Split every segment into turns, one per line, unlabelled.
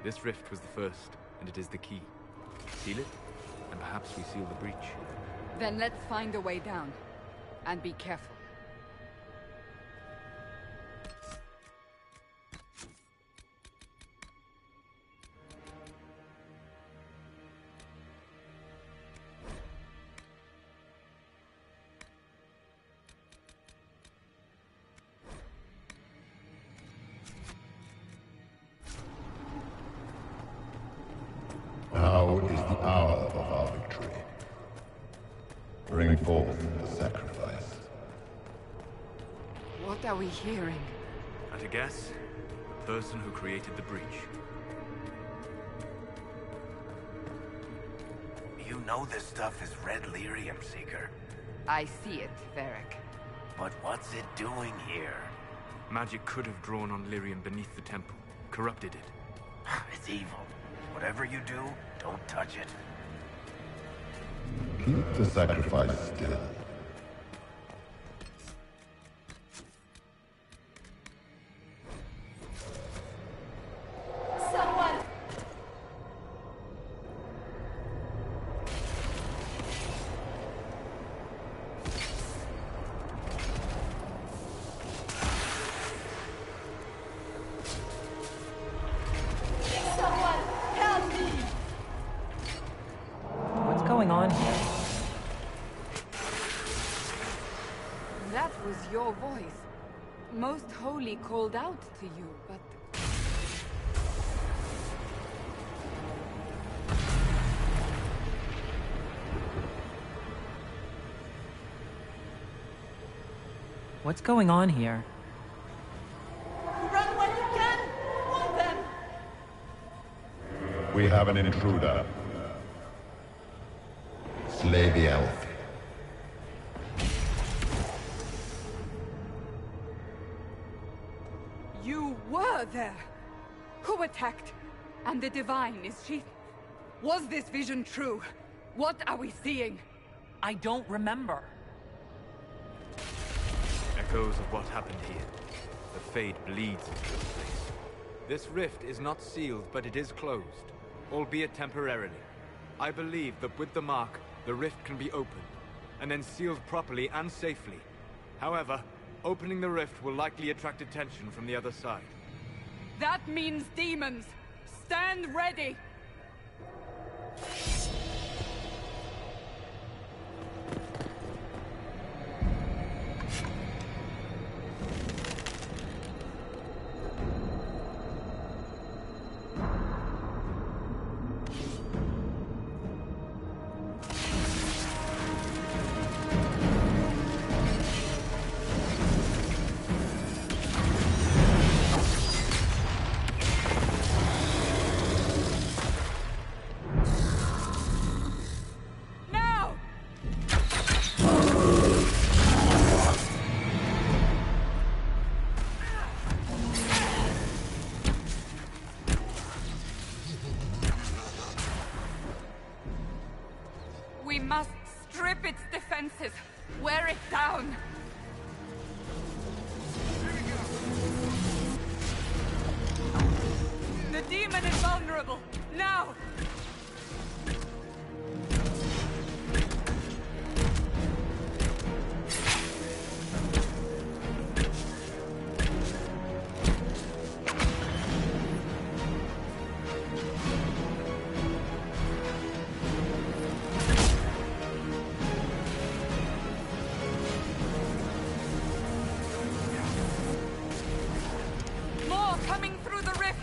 This rift was the first, and it is the key. Seal it, and perhaps we seal the breach.
Then let's find a way down. And be careful.
Now is the hour of our victory. Bring forth the sacrifice.
What are we hearing?
At a guess, the person who created the breach.
You know this stuff is red lyrium, Seeker.
I see it, Varric.
But what's it doing here?
Magic could have drawn on lyrium beneath the temple, corrupted it.
It's evil. Whatever you do, don't touch it.
Keep the sacrifice still.
Someone! Someone, help me!
What's going on here?
That was your voice. Most Holy called out to you, but...
What's going on here?
Run when you can! Want them!
We have an intruder. Slay the elf.
You were there! Who attacked? And the Divine, is she... Was this vision true? What are we seeing?
I don't remember.
Echoes of what happened here. The fade bleeds into this place. This rift is not sealed, but it is closed, albeit temporarily. I believe that with the mark, the rift can be opened, and then sealed properly and safely. However, opening the rift will likely attract attention from the other side.
That means demons! Stand ready! Now! We must strip its defenses, wear it down. The demon is vulnerable. Now! More coming through the rift!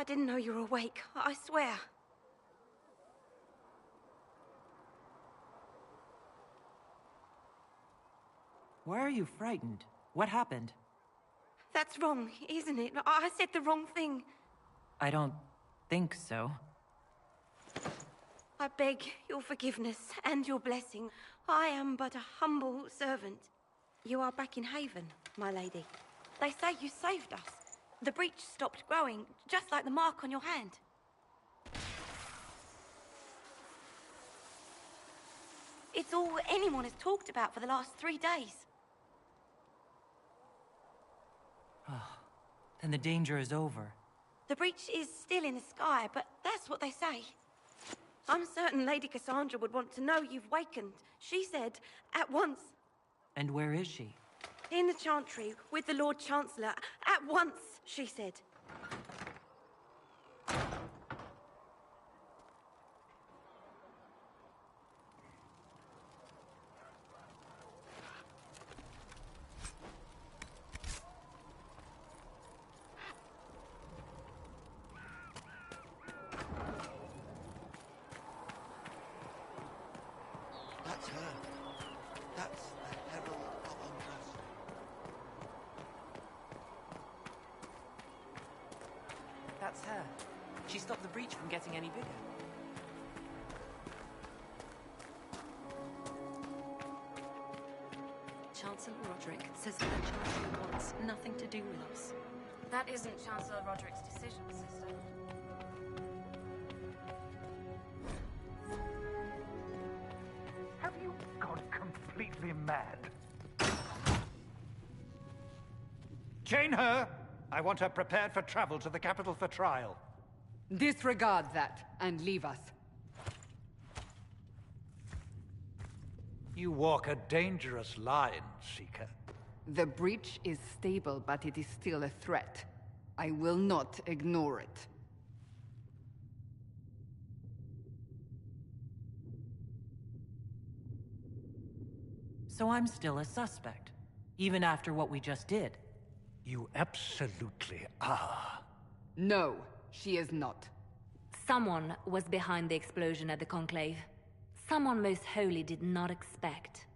I didn't know you were awake, I swear.
Why are you frightened? What happened?
That's wrong, isn't it? I said the wrong thing.
I don't think so.
I beg your forgiveness and your blessing. I am but a humble servant. You are back in Haven, my lady. They say you saved us. The breach stopped growing, just like the mark on your hand. It's all anyone has talked about for the last 3 days.
Then the danger is over.
The breach is still in the sky, but that's what they say. I'm certain Lady Cassandra would want to know you've wakened. She said, at once.
And where is she?
In the Chantry, with the Lord Chancellor. At once, she said.
That's her. That's the Herald of Undress.
That's her. She stopped the breach from getting any bigger.
Chancellor Roderick says that the Chancellor wants nothing to do with us.
That isn't Chancellor Roderick's decision, sister.
Have you gone completely mad? Chain her! I want her prepared for travel to the capital for trial.
Disregard that and leave us.
You walk a dangerous line, Seeker.
The breach is stable, but it is still a threat. I will not ignore it.
So I'm still a suspect, even after what we just did.
You absolutely are.
No, she is not.
Someone was behind the explosion at the Conclave. Someone most holy did not expect.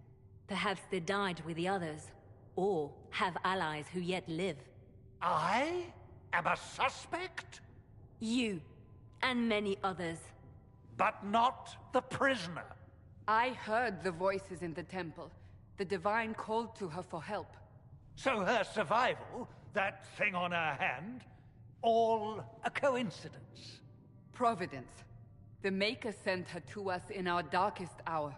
Perhaps they died with the others, or have allies who yet live.
I am a suspect?
You, and many others.
But not the prisoner.
I heard the voices in the temple. The Divine called to her for help.
So her survival, that thing on her hand, all a coincidence.
Providence. The Maker sent her to us in our darkest hour.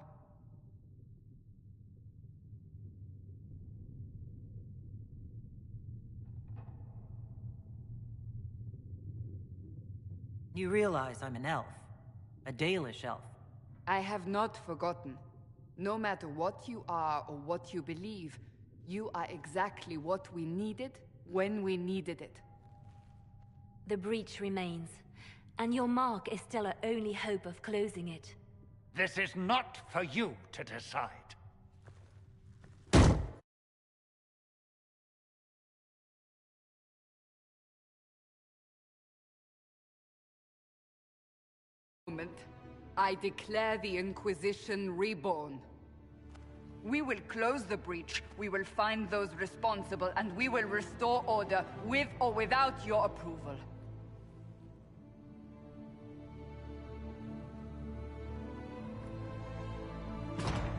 You realize I'm an elf. A Dalish elf.
I have not forgotten. No matter what you are or what you believe, you are exactly what we needed when we needed it.
The breach remains, and your mark is still our only hope of closing it.
This is not for you to decide.
I declare the Inquisition reborn. We will close the breach, we will find those responsible, and we will restore order, with or without your approval.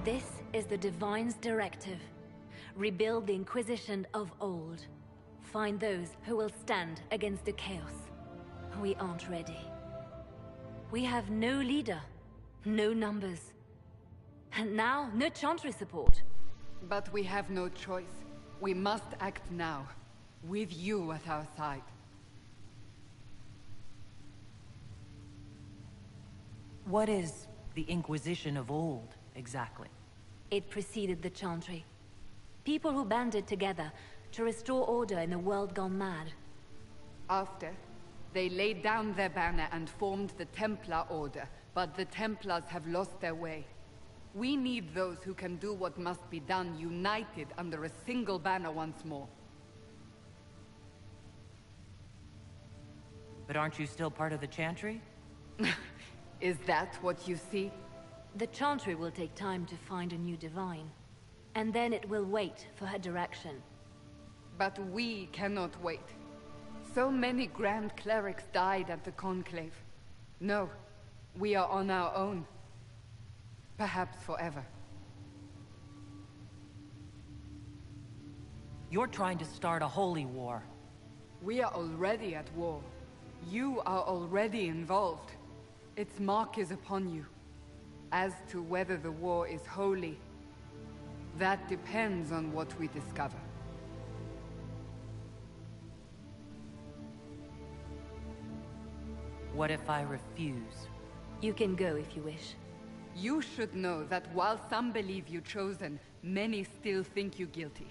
This is the Divine's directive. Rebuild the Inquisition of old. Find those who will stand against the chaos. We aren't ready. We have no leader, no numbers. And now, no Chantry support.
But we have no choice. We must act now, with you at our side.
What is the Inquisition of old, exactly?
It preceded the Chantry. People who banded together to restore order in a world gone mad.
After, they laid down their banner and formed the Templar Order, but the Templars have lost their way. We need those who can do what must be done, united under a single banner once more.
But aren't you still part of the Chantry?
Is that what you see?
The Chantry will take time to find a new divine. And then it will wait for her direction.
But we cannot wait. So many Grand Clerics died at the Conclave. No, we are on our own. Perhaps forever.
You're trying to start a holy war.
We are already at war. You are already involved. Its mark is upon you. As to whether the war is holy, that depends on what we discover.
What if I refuse?
You can go if you wish.
You should know that while some believe you chosen, many still think you guilty.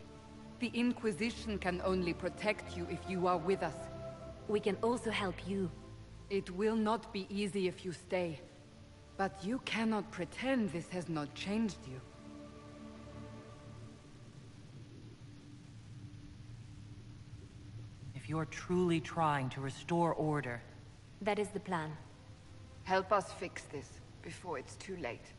The Inquisition can only protect you if you are with us.
We can also help you.
It will not be easy if you stay. But you cannot pretend this has not changed you.
If you're truly trying to restore order...
That is the plan.
Help us fix this before it's too late.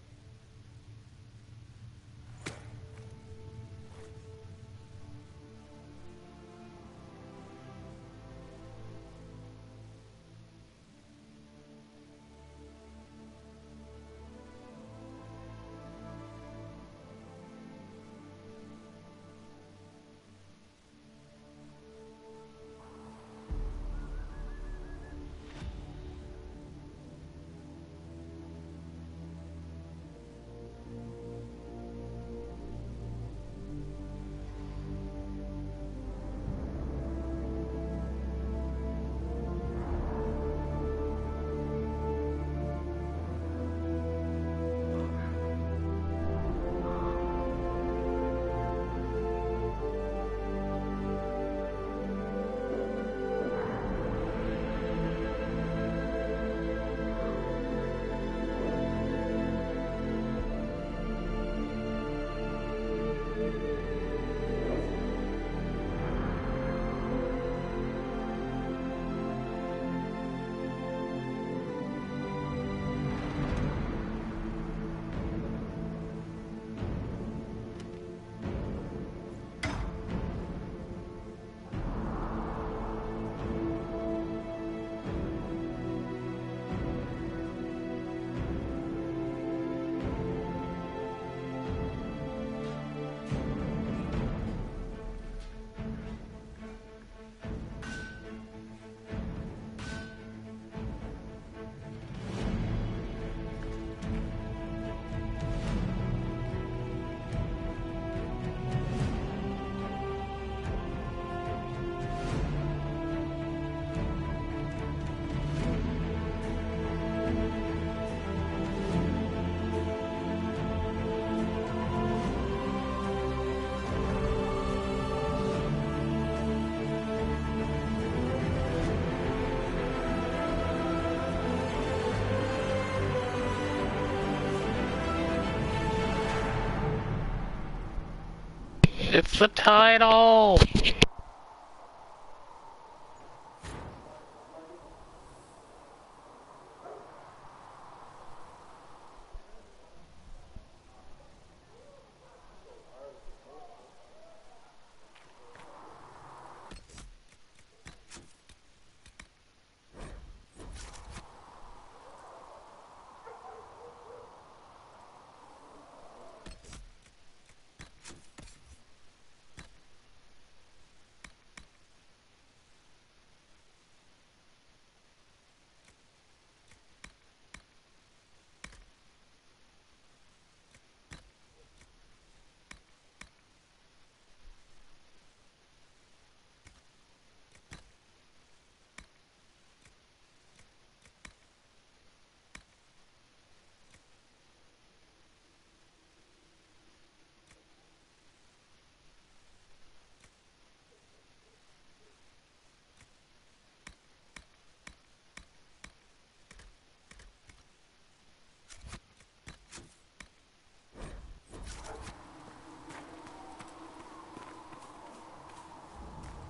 It's the title!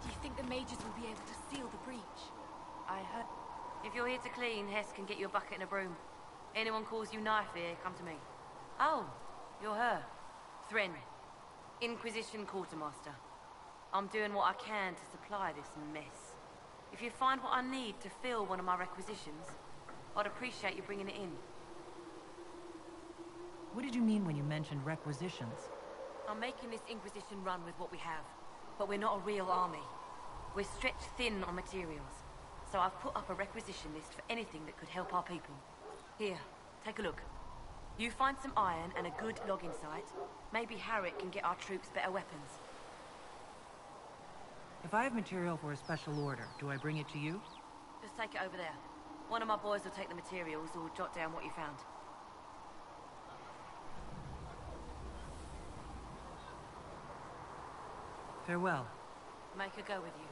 Do you think the mages will be able to seal the breach?
I heard...
If you're here to clean, Hess can get you a bucket and a broom. Anyone calls you knife here, come to me. Oh, you're her. Thren, Inquisition Quartermaster. I'm doing what I can to supply this mess. If you find what I need to fill one of my requisitions, I'd appreciate you bringing it in.
What did you mean when you mentioned requisitions?
I'm making this Inquisition run with what we have, but we're not a real army. We're stretched thin on materials, so I've put up a requisition list for anything that could help our people. Here, take a look. You find some iron and a good logging site, maybe Harriet can get our troops better weapons.
If I have material for a special order, do I bring it to you?
Just take it over there. One of my boys will take the materials or jot down what you found.
Farewell.
Make a go with you.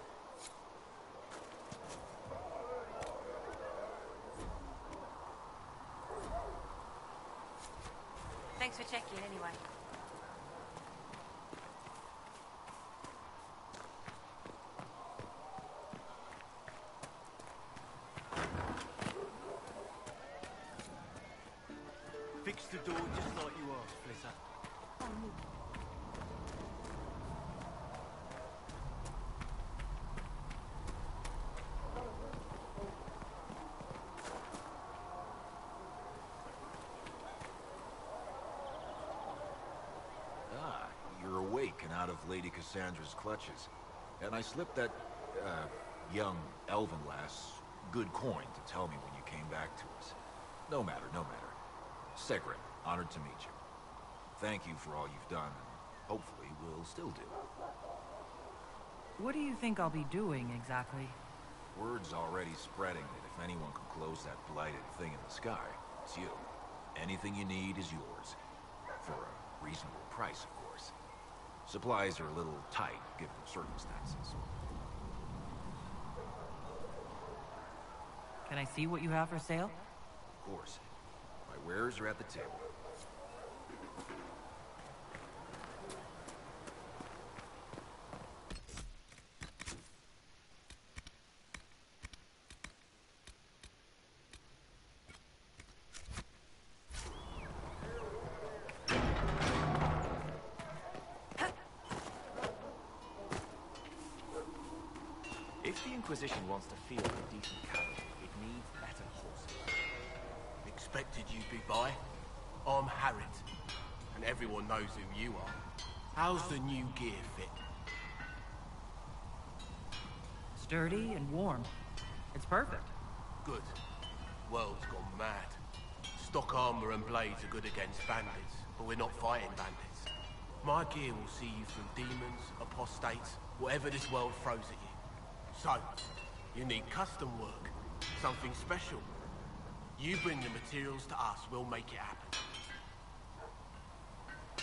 Thanks for checking anyway.
Fix the door just like you asked, Flitter.
You're awake and out of Lady Cassandra's clutches. And I slipped that, young elven lass good coin to tell me when you came back to us. No matter, no matter. Segrin, honored to meet you. Thank you for all you've done, and hopefully will still do.
What do you think I'll be doing, exactly?
Word's already spreading that if anyone can close that blighted thing in the sky, it's you. Anything you need is yours. For a reasonable price, of course. Supplies are a little tight, given the circumstances.
Can I see what you have for sale?
Of course. My wares are at the table.
If the Inquisition wants to field a decent cavalry, it needs better horses.
Expected you'd be by. I'm Harriet, and everyone knows who you are. How's the new gear fit?
Sturdy and warm. It's perfect.
Good. World's gone mad. Stock armor and blades are good against bandits, but we're not fighting bandits. My gear will see you through demons, apostates, whatever this world throws at you. So, you need custom work, something special. You bring the materials to us, we'll make it happen.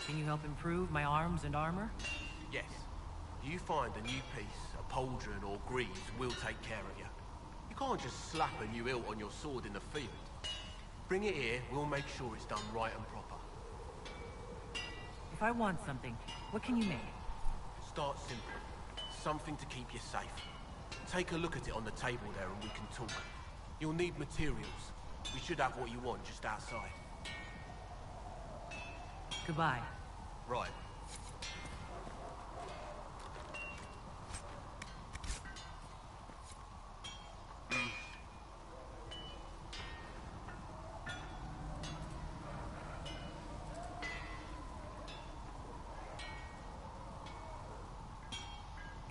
Can you help improve my arms and armor?
Yes. If you find a new piece, a pauldron or greaves, we'll take care of you. You can't just slap a new hilt on your sword in the field. Bring it here, we'll make sure it's done right and proper.
If I want something, what can you make?
Start simple. Something to keep you safe. Take a look at it on the table there and we can talk. You'll need materials. We should have what you want just outside.
Goodbye.
Right.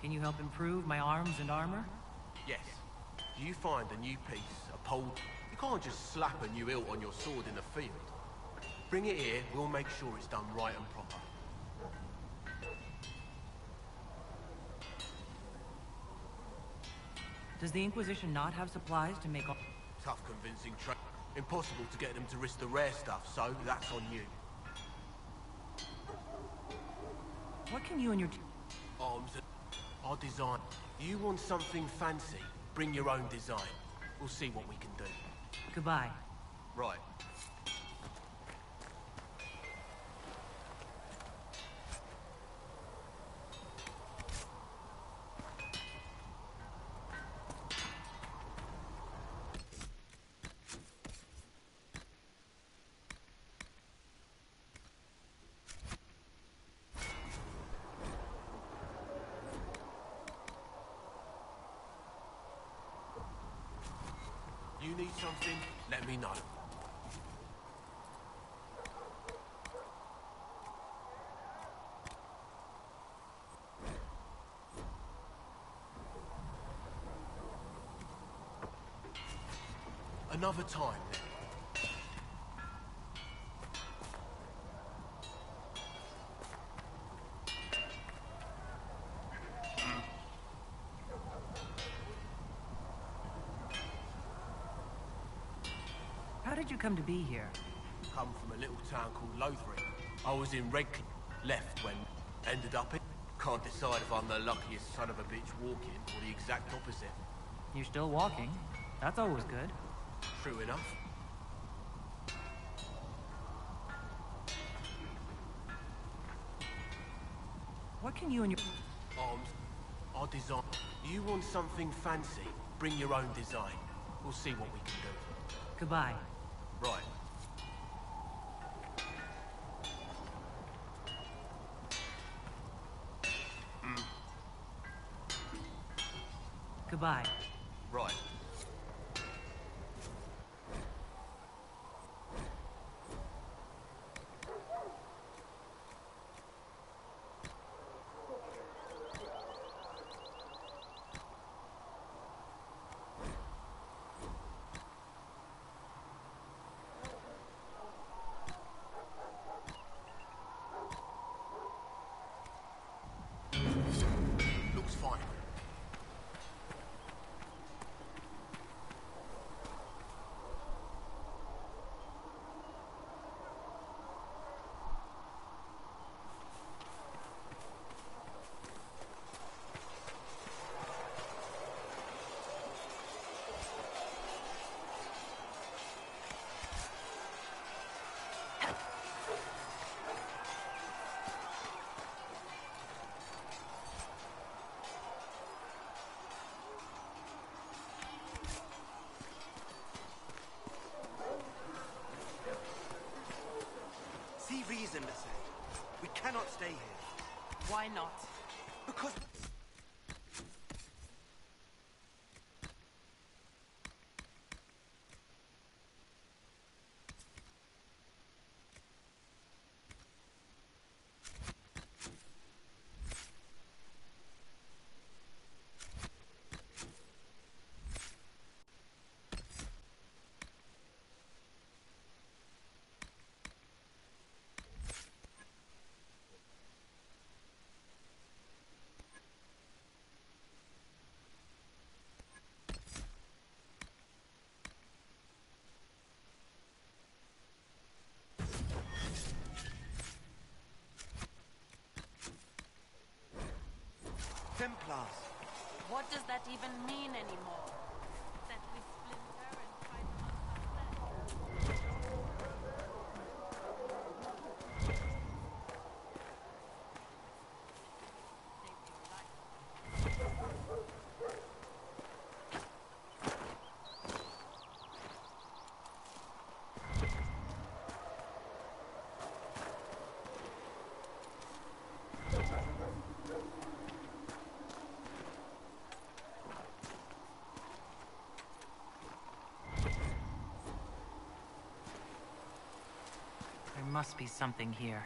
Can you help improve my arms and armor?
Yes. If you find a new piece, a pole, you can't just slap a new hilt on your sword in the field. Bring it here, we'll make sure it's done right and proper.
Does the Inquisition not have supplies to make all...
Tough convincing trade. Impossible to get them to risk the rare stuff, so that's on you.
What can you and your...
Arms and our design. You want something fancy? Bring your own design. We'll see what we can do.
Goodbye.
Right. You need something, let me know. Another time, then.
How did you come to be here?
Come from a little town called Lothring. I was in Redcliffe, left when ended up in. Can't decide if I'm the luckiest son of a bitch walking or the exact opposite.
You're still walking. That's always good.
True enough.
What can you and your...
Arms, our design. You want something fancy? Bring your own design. We'll see what we can do.
Goodbye.
Right.
Goodbye.
Right. Looks fine.
See reason, Messay. We cannot stay here.
Why not?
Because... Templars.
What does that even mean anymore? That we splinter and try to hunt
There must be something here.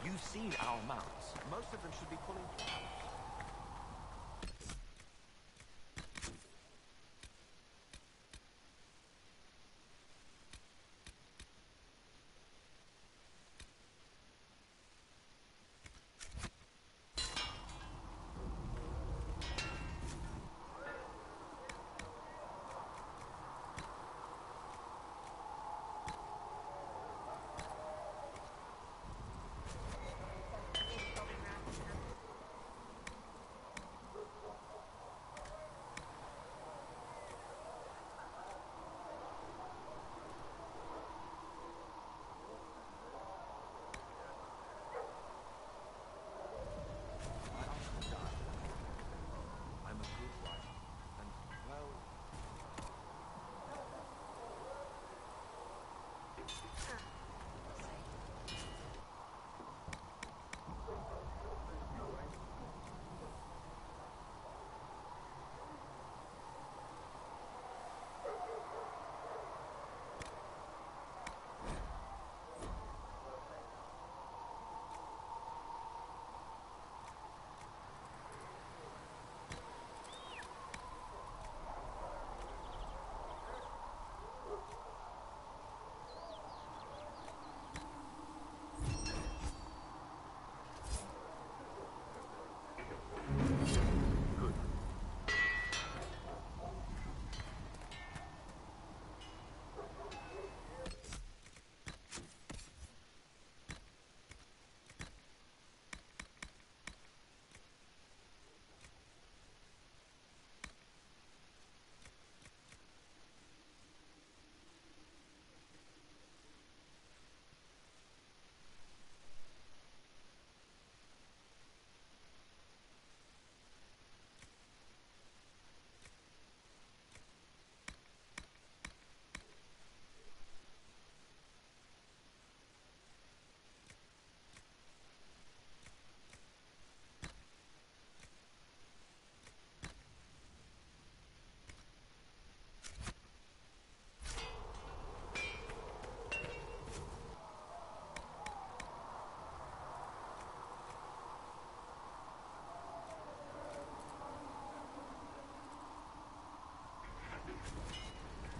You've seen our mounts. Most of them should be pulling plows.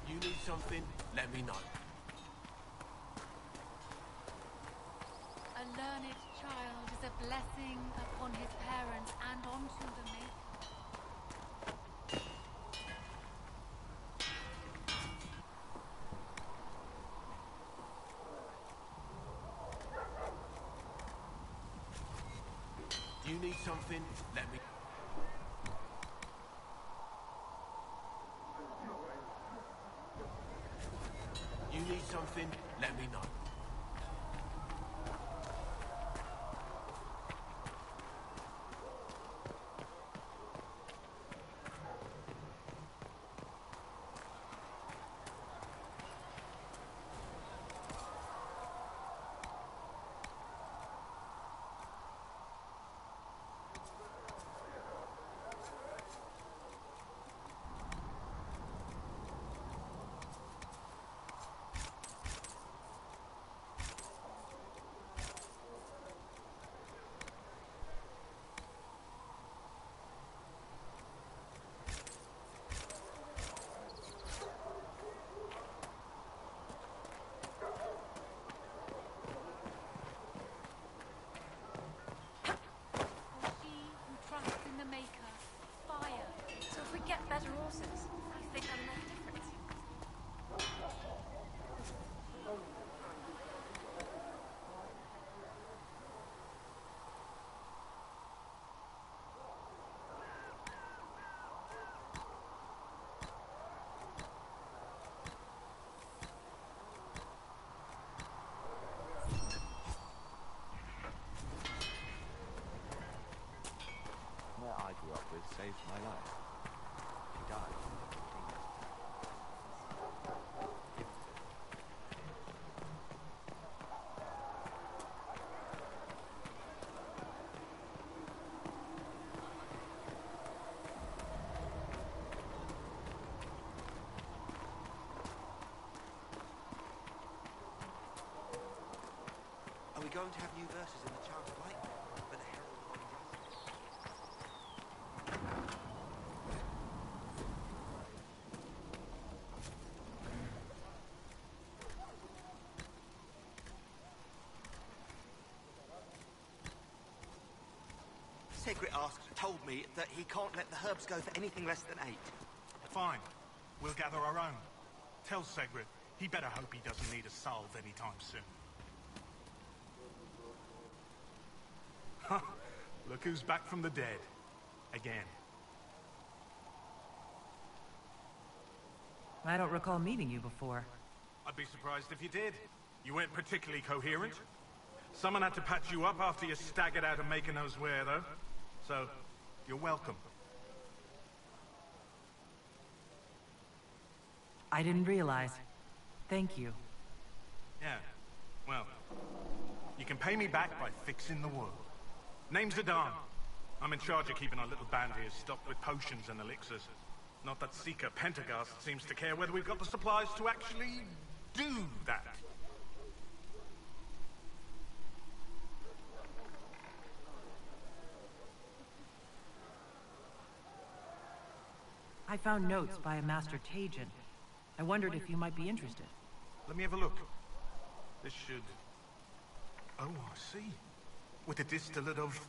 You need something? Let me know.
A learned child is a blessing upon his parents and onto the Maker.
You need something? Let me... You need something? Let me know.
Better horses. You think that'll make a difference?
Where I grew up with saved my life. He died.
Are we going to have new verses in the charm? Segret told me that he can't let the herbs go for anything less than 8.
Fine. We'll gather our own. Tell Segret he better hope he doesn't need a salve anytime soon. Look who's back from the dead. Again.
I don't recall meeting you before.
I'd be surprised if you did. You weren't particularly coherent. Someone had to patch you up after you staggered out of making those wear, though. So, you're welcome.
I didn't realize. Thank you.
Yeah, well, you can pay me back by fixing the world. Name's Adan. I'm in charge of keeping our little band here stocked with potions and elixirs. Not that Seeker Pentagast seems to care whether we've got the supplies to actually do that.
I found notes by a Master Tajin. I wondered if you might be interested.
Let me have a look. This should... Oh, I see. With a distillate of...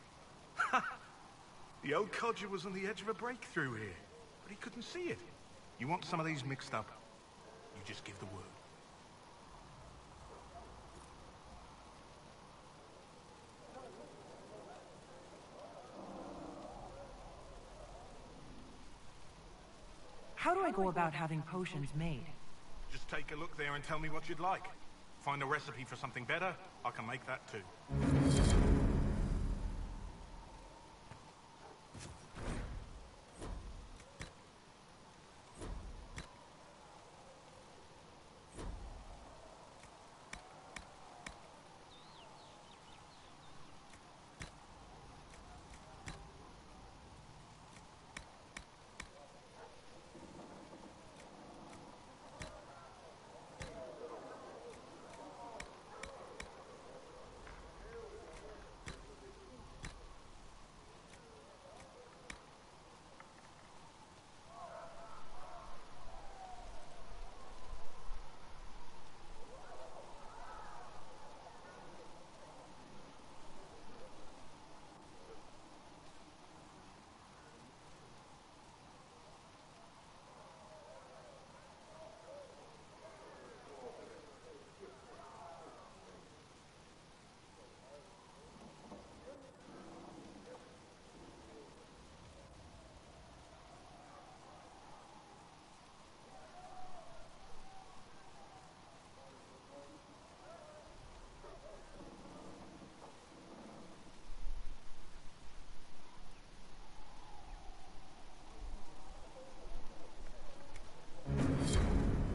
The old codger was on the edge of a breakthrough here, but he couldn't see it. You want some of these mixed up, you just give the word.
How do I go about having potions made?
Just take a look there and tell me what you'd like. Find a recipe for something better, I can make that too.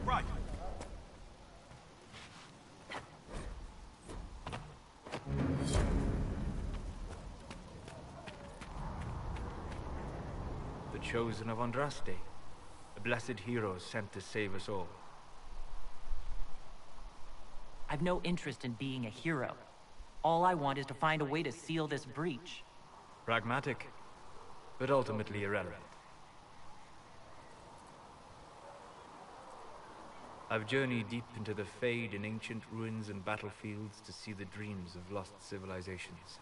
Right.
The chosen of Andraste, the blessed heroes sent to save us all.
I've no interest in being a hero. All I want is to find a way to seal this breach.
Pragmatic, but ultimately irrelevant. I've journeyed deep into the Fade in ancient ruins and battlefields to see the dreams of lost civilizations.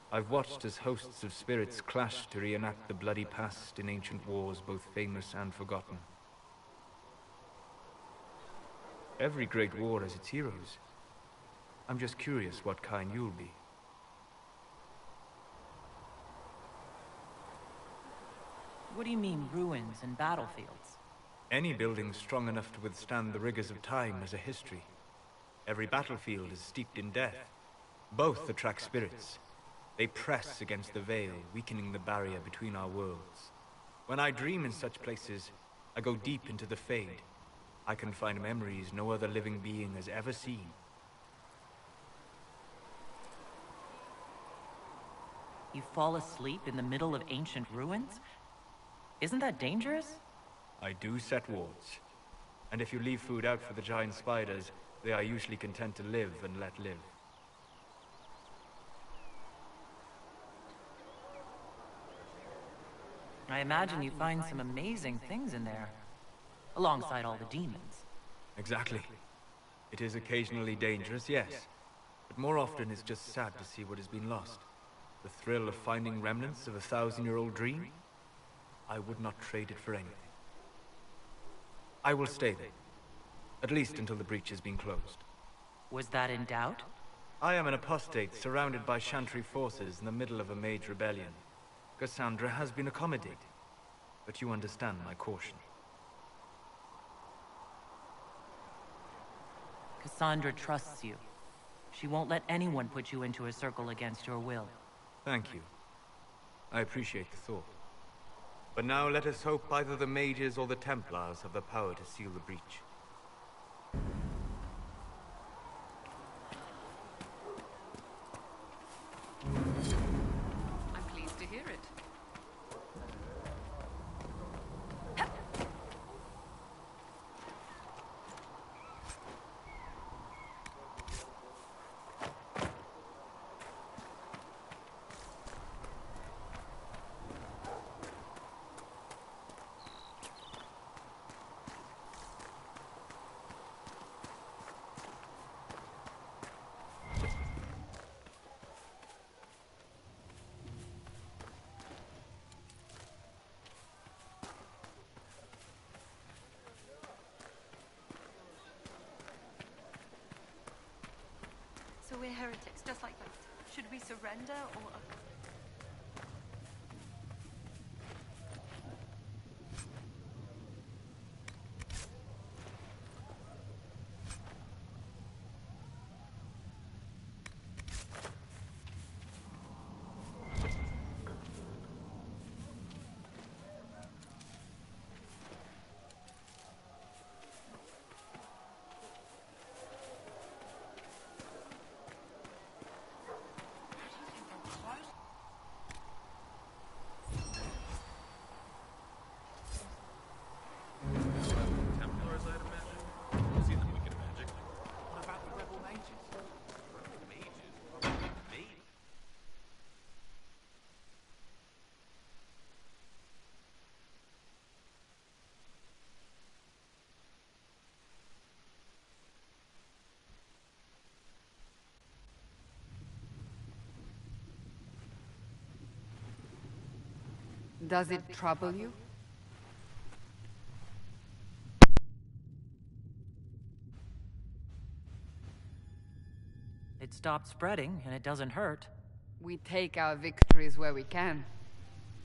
I've watched as hosts of spirits clash to reenact the bloody past in ancient wars both famous and forgotten. Every great war has its heroes. I'm just curious what kind you'll be.
What do you mean, ruins and battlefields?
Any building strong enough to withstand the rigors of time has a history. Every battlefield is steeped in death. Both attract spirits. They press against the veil, weakening the barrier between our worlds. When I dream in such places, I go deep into the Fade. I can find memories no other living being has ever seen.
You fall asleep in the middle of ancient ruins? Isn't that dangerous?
I do set wards. And if you leave food out for the giant spiders, they are usually content to live and let live.
I imagine you find some amazing things in there, alongside all the demons.
Exactly. It is occasionally dangerous, yes. But more often it's just sad to see what has been lost. The thrill of finding remnants of a 1,000-year-old dream? I would not trade it for anything. I will stay there. At least until the breach has been closed.
Was that in doubt?
I am an apostate surrounded by Chantry forces in the middle of a mage rebellion. Cassandra has been accommodating, but you understand my caution.
Cassandra trusts you. She won't let anyone put you into a circle against your will.
Thank you. I appreciate the thought. But now let us hope either the mages or the Templars have the power to seal the breach.
I'm pleased to hear it.
So we're heretics, just like that. Should we surrender, or...
Does it trouble you?
It stopped spreading, and it doesn't hurt.
We take our victories where we can.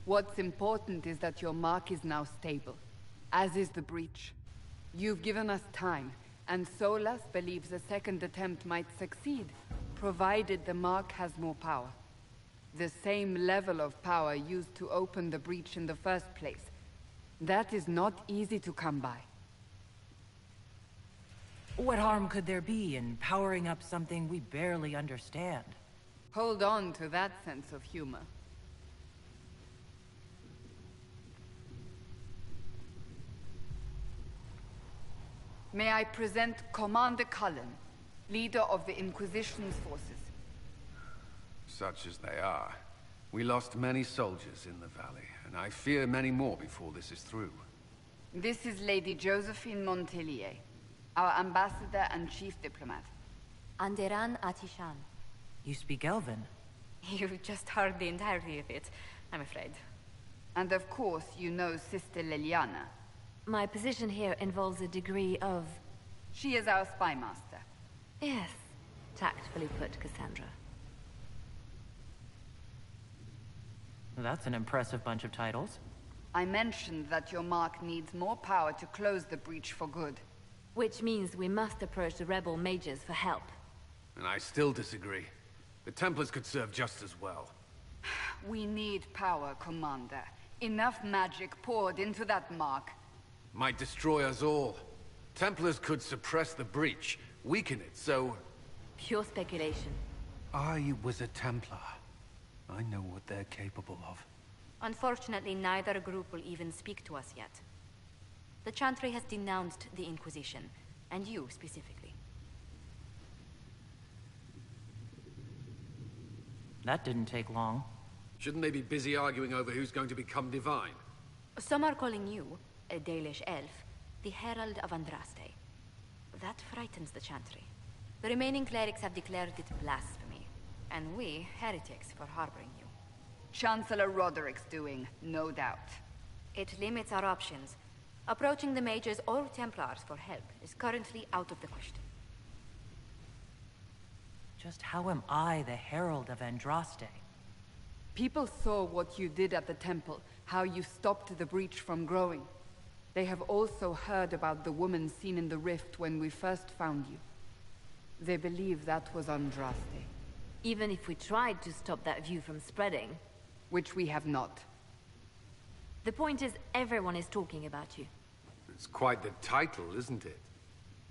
What's important is that your mark is now stable, as is the breach. You've given us time, and Solas believes a second attempt might succeed, provided the mark has more power. The same level of power used to open the breach in the first place. That is not easy to come by.
What harm could there be in powering up something we barely understand?
Hold on to that sense of humor. May I present Commander Cullen, leader of the Inquisition's forces.
Such as they are. We lost many soldiers in the valley, and I fear many more before this is through.
This is Lady Josephine Montelier, our ambassador and chief diplomat.
Anderan Atishan.
You speak Elven?
You've just heard the entirety of it, I'm afraid.
And of course, you know Sister Liliana.
My position here involves a degree of...
She is our spy master.
Yes, tactfully put, Cassandra.
That's an impressive bunch of titles.
I mentioned that your mark needs more power to close the breach for good.
Which means we must approach the rebel mages for help.
And I still disagree. The Templars could serve just as well.
We need power, Commander. Enough magic poured into that mark.
Might destroy us all. Templars could suppress the breach, weaken it, so...
Pure speculation.
I was a Templar. I know what they're capable of.
Unfortunately, neither group will even speak to us yet. The Chantry has denounced the Inquisition, and you specifically.
That didn't take long.
Shouldn't they be busy arguing over who's going to become divine?
Some are calling you, a Dalish elf, the Herald of Andraste. That frightens the Chantry. The remaining clerics have declared it blasphemy. And we, heretics, for harboring you.
Chancellor Roderick's doing, no doubt.
It limits our options. Approaching the mages or Templars for help is currently out of the question.
Just how am I the Herald of Andraste?
People saw what you did at the temple, how you stopped the breach from growing. They have also heard about the woman seen in the rift when we first found you. They believe that was Andraste.
Even if we tried to stop that view from spreading.
Which we have not.
The point is, everyone is talking about you.
It's quite the title, isn't it?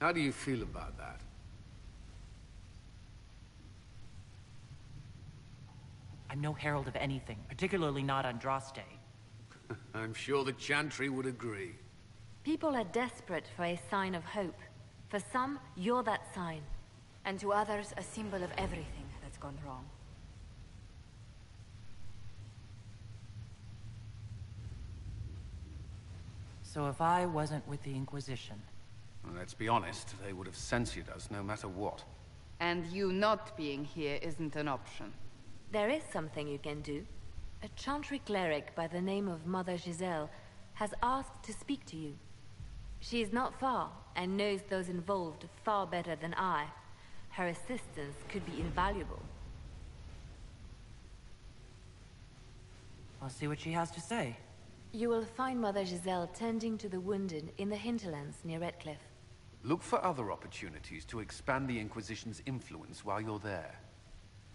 How do you feel about that?
I'm no herald of anything, particularly not Andraste.
I'm sure the Chantry would agree.
People are desperate for a sign of hope. For some, you're that sign.
And to others, a symbol of everything that's gone wrong.
So if I wasn't with the Inquisition...
Well, let's be honest, they would have censored us no matter what.
And you not being here isn't an option.
There is something you can do. A Chantry cleric by the name of Mother Giselle has asked to speak to you. She is not far, and knows those involved far better than I. Her assistance could be invaluable.
I'll see what she has to say.
You will find Mother Giselle tending to the wounded in the hinterlands near Redcliffe.
Look for other opportunities to expand the Inquisition's influence while you're there.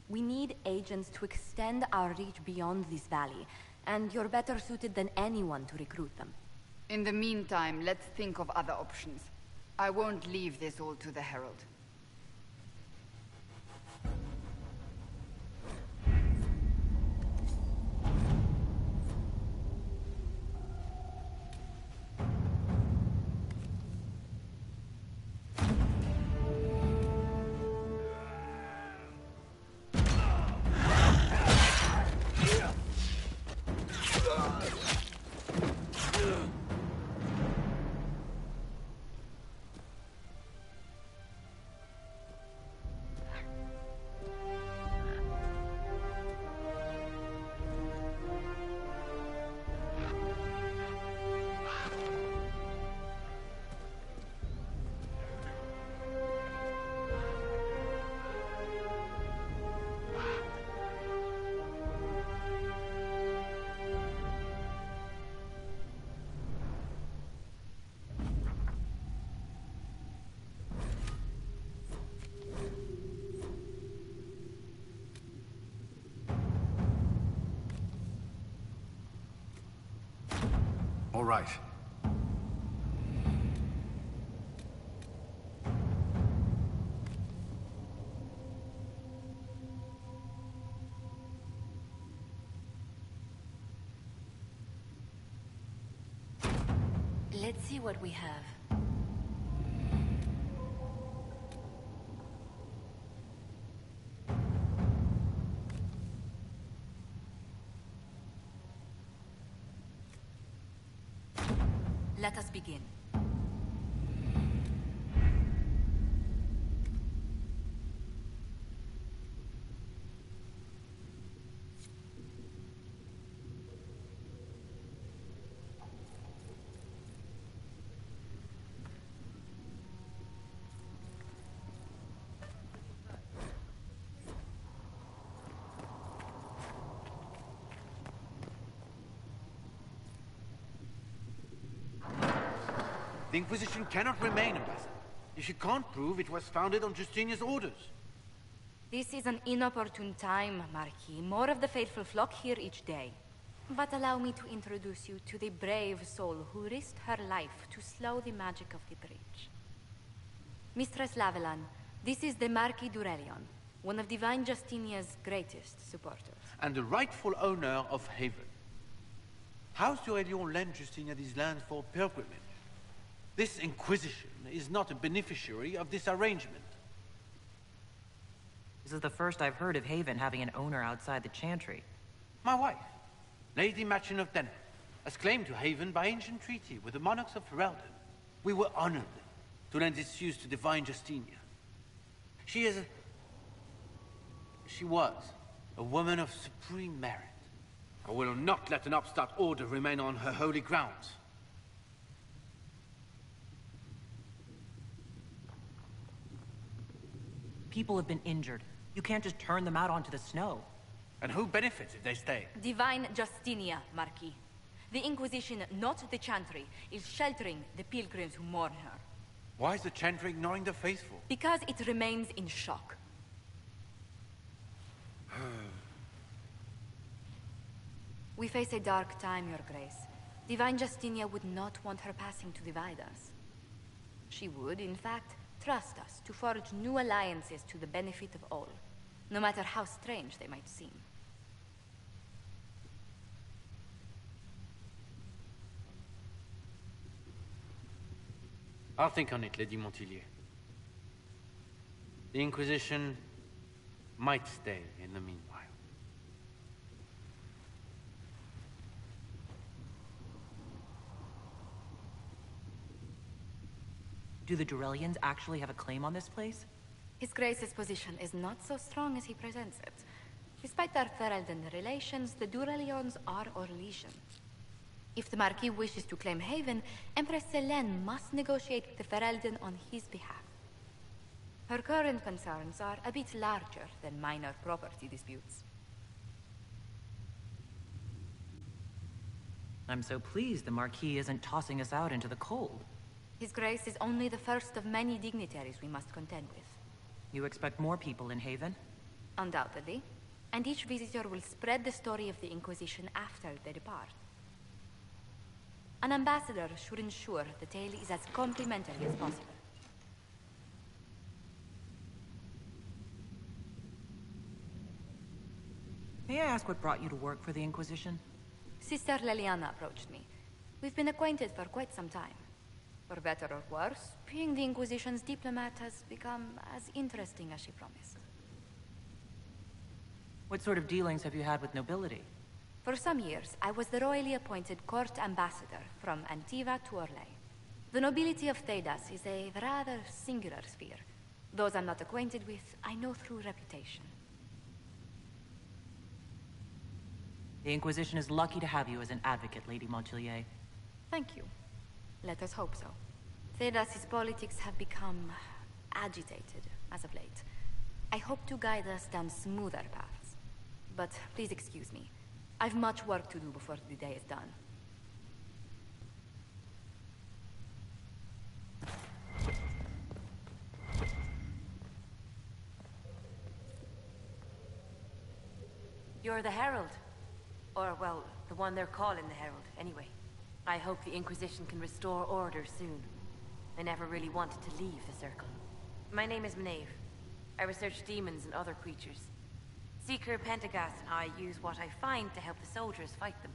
We need agents to extend our reach beyond this valley, and you're better suited than anyone to recruit them.
In the meantime, let's think of other options. I won't leave this all to the Herald.
All right.
Let's see what we have.
Let us begin.
The Inquisition cannot remain, Ambassador, if you can't prove it was founded on Justinian's orders.
This is an inopportune time, Marquis. More of the faithful flock here each day. But allow me to introduce you to the brave soul who risked her life to slow the magic of the breach. Mistress Lavelan, this is the Marquis d'Aurelion, one of Divine Justinia's greatest supporters.
And the rightful owner of Haven. House d'Aurelion lent Justinia these lands for pilgrimage. This Inquisition is not a beneficiary of this arrangement.
This is the first I've heard of Haven having an owner outside the Chantry.
My wife, Lady Machin of Denver, has claimed to Haven by ancient treaty with the monarchs of Ferelden. We were honored to lend its use to Divine Justinia. She she was. A woman of supreme merit. I will not let an upstart order remain on her holy grounds.
People have been injured. You can't just turn them out onto the snow.
And who benefits if they stay?
Divine Justinia, Marquis. The Inquisition, not the Chantry, is sheltering the pilgrims who mourn her.
Why is the Chantry ignoring the faithful?
Because it remains in shock. We face a dark time, Your Grace. Divine Justinia would not want her passing to divide us. She would, in fact, trust us to forge new alliances to the benefit of all, no matter how strange they might seem.
I'll think on it, Lady Montilyet. The Inquisition might stay in the meanwhile.
Do the Durellians actually have a claim on this place?
His Grace's position is not so strong as he presents it. Despite their Ferelden relations, the Durellions are Orlesian. If the Marquis wishes to claim Haven, Empress Selene must negotiate with the Ferelden on his behalf. Her current concerns are a bit larger than minor property disputes.
I'm so pleased the Marquis isn't tossing us out into the cold.
His Grace is only the first of many dignitaries we must contend with.
You expect more people in Haven?
Undoubtedly. And each visitor will spread the story of the Inquisition after they depart. An ambassador should ensure the tale is as complimentary as possible.
May I ask what brought you to work for the Inquisition?
Sister Leliana approached me. We've been acquainted for quite some time. For better or worse, being the Inquisition's diplomat has become as interesting as she promised.
What sort of dealings have you had with nobility?
For some years, I was the royally appointed court ambassador from Antiva to Orlais. The nobility of Thedas is a rather singular sphere. Those I'm not acquainted with, I know through reputation.
The Inquisition is lucky to have you as an advocate, Lady Montilyet.
Thank you. Let us hope so. Thedas's politics have become agitated as of late. I hope to guide us down smoother paths. But please excuse me. I've much work to do before the day is done.
You're the Herald. Or, well, the one they're calling the Herald, anyway. I hope the Inquisition can restore order soon. I never really wanted to leave the Circle. My name is Maeve. I research demons and other creatures. Seeker Pentagast and I use what I find to help the soldiers fight them.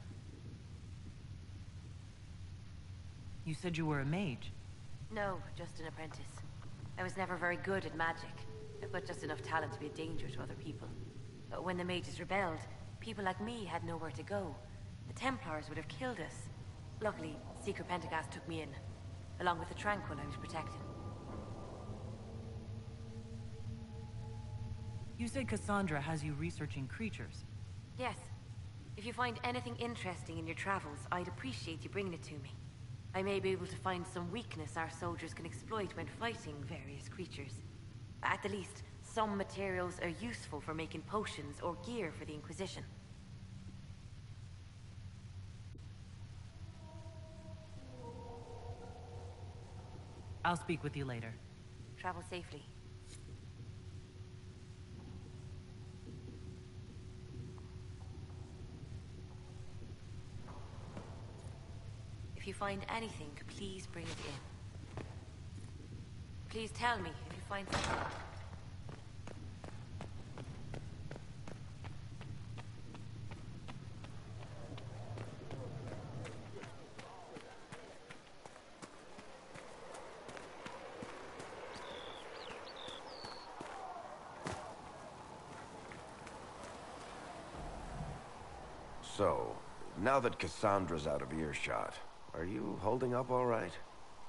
You said you were a mage.
No, just an apprentice. I was never very good at magic. I've got just enough talent to be a danger to other people. But when the mages rebelled, people like me had nowhere to go. The Templars would have killed us. Luckily, Seeker Pentagast took me in, along with the Tranquil I was protecting.
You said Cassandra has you researching creatures.
Yes. If you find anything interesting in your travels, I'd appreciate you bringing it to me. I may be able to find some weakness our soldiers can exploit when fighting various creatures. At the least, some materials are useful for making potions or gear for the Inquisition.
I'll speak with you later.
Travel safely. If you find anything, please bring it in. Please tell me if you find something.
So, now that Cassandra's out of earshot, are you holding up all right?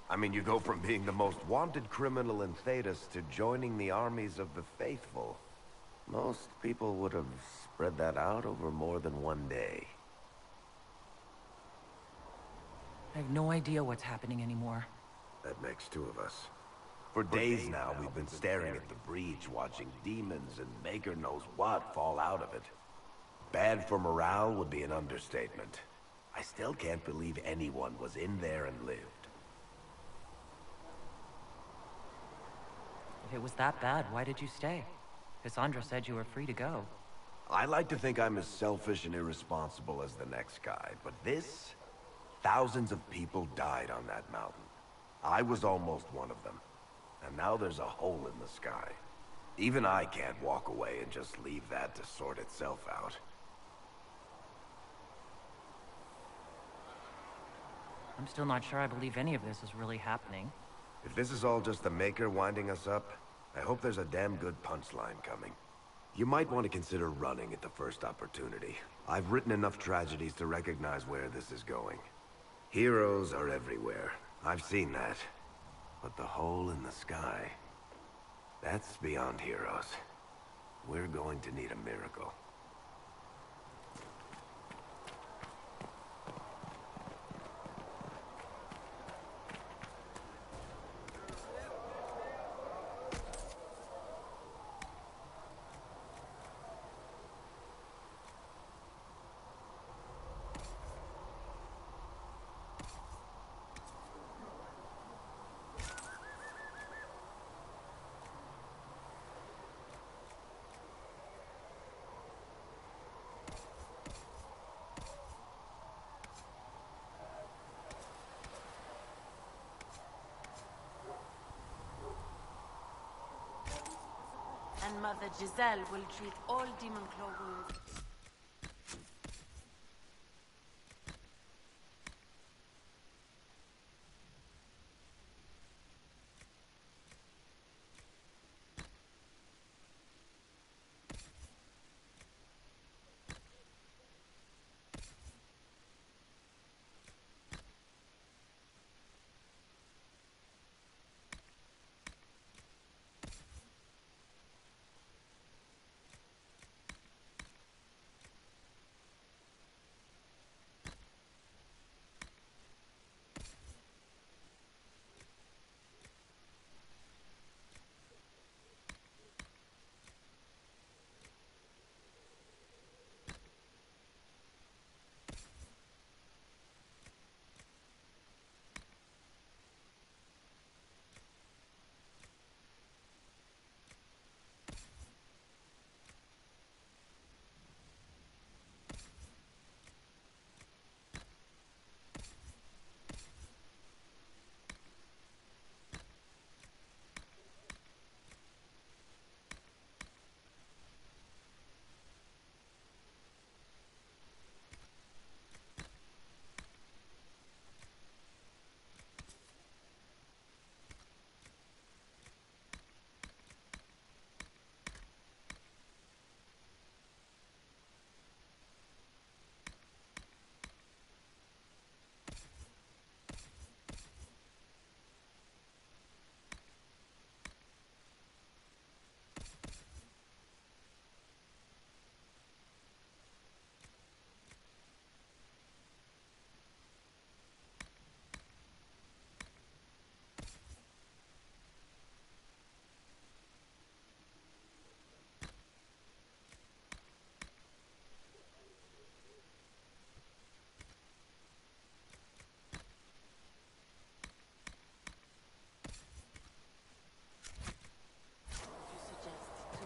I mean, you go from being the most wanted criminal in Thedas to joining the armies of the faithful. Most people would have spread that out over more than one day.
I have no idea what's happening anymore.
That makes two of us. For days now, we've been staring at the breach, watching demons and maker knows what fall out of it. Bad for morale would be an understatement. I still can't believe anyone was in there and lived.
If it was that bad, why did you stay? Cassandra said you were free to go.
I like to think I'm as selfish and irresponsible as the next guy, but this... Thousands of people died on that mountain. I was almost one of them. And now there's a hole in the sky. Even I can't walk away and just leave that to sort itself out.
I'm still not sure I believe any of this is really happening.
If this is all just the Maker winding us up, I hope there's a damn good punchline coming. You might want to consider running at the first opportunity. I've written enough tragedies to recognize where this is going. Heroes are everywhere. I've seen that. But the hole in the sky... that's beyond heroes. We're going to need a miracle.
And Mother Giselle will treat all demon claw wounds.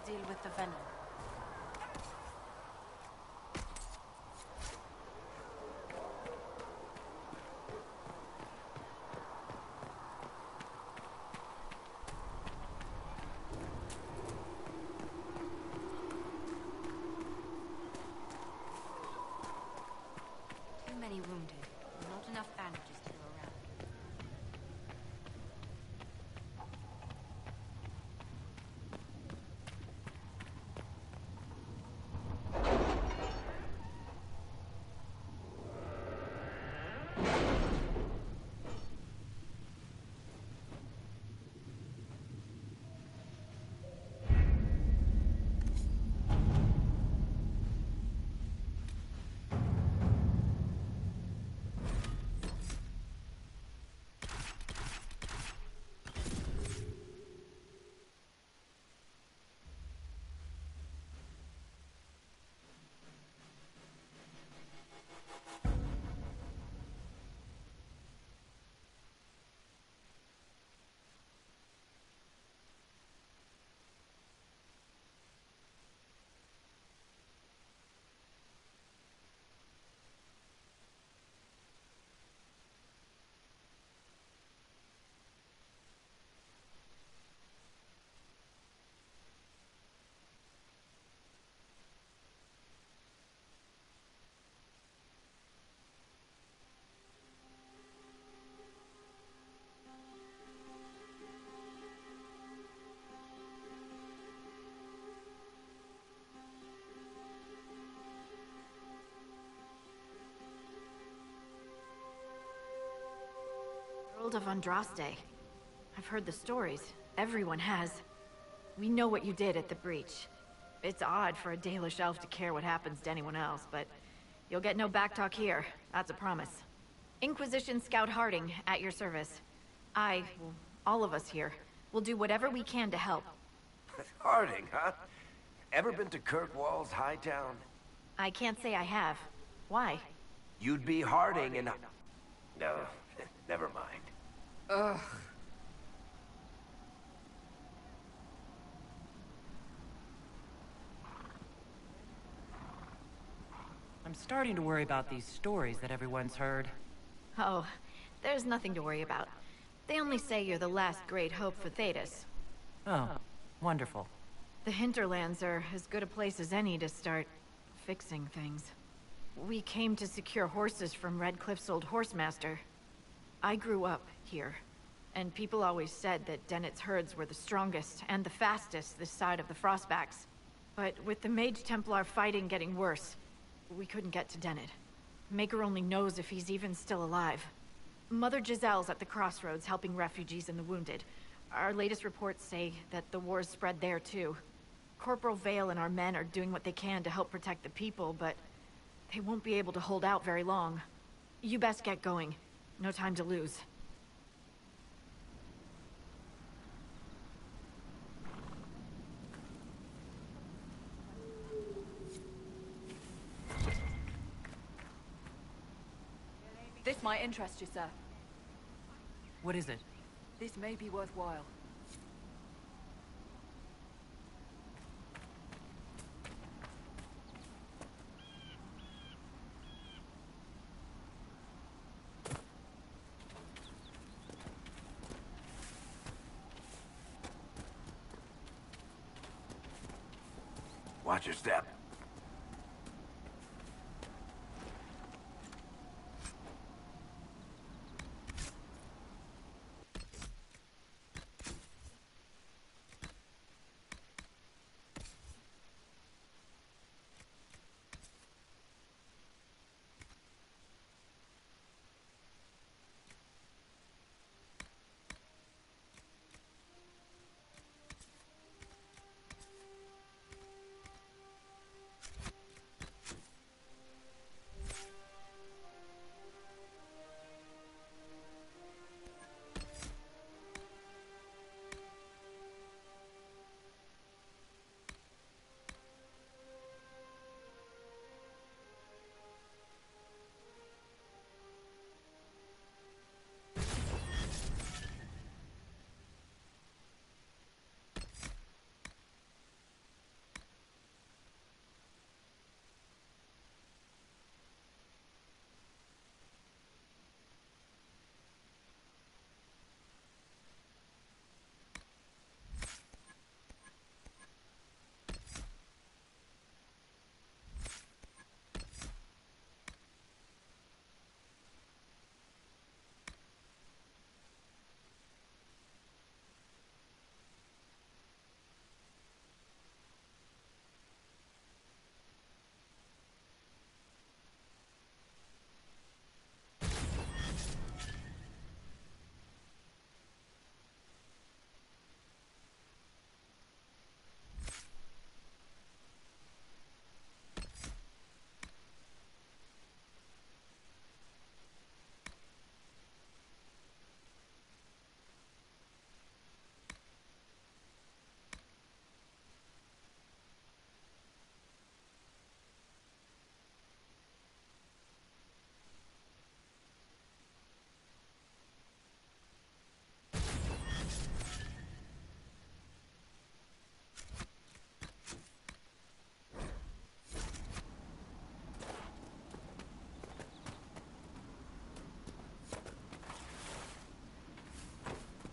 Deal with the venom.
Too many wounded. Not enough bandages to go around.
world of Andraste. I've heard the stories. Everyone has. We know what you did at the breach. It's odd for a Dalish elf to care what happens to anyone else, but you'll get no backtalk here. That's a promise. Inquisition Scout Harding, at your service. Well, all of us here, will do whatever we can to help.
Harding, huh? Ever been to Kirkwall's Hightown?
I can't say I have. Why?
You'd be Harding and... No, never mind.
Ugh.
I'm starting to worry about these stories that everyone's heard.
Oh, there's nothing to worry about. They only say you're the last great hope for Thedas.
Oh, wonderful.
The hinterlands are as good a place as any to start fixing things. We came to secure horses from Redcliffe's old horsemaster. I grew up here, and people always said that Dennett's herds were the strongest and the fastest this side of the Frostbacks. But with the Mage Templar fighting getting worse, we couldn't get to Dennett. Maker only knows if he's even still alive. Mother Giselle's at the crossroads helping refugees and the wounded. Our latest reports say that the war's spread there too. Corporal Vale and our men are doing what they can to help protect the people, but they won't be able to hold out very long. You best get going. No time to lose.
This might interest you, sir.
What is it?
This may be worthwhile.
Watch your step.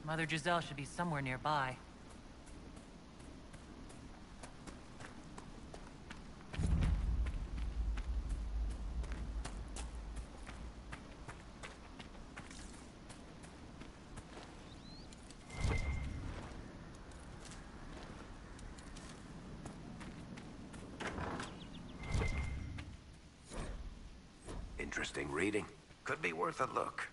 Mother Giselle should be somewhere nearby.
Interesting reading. Could be worth a look.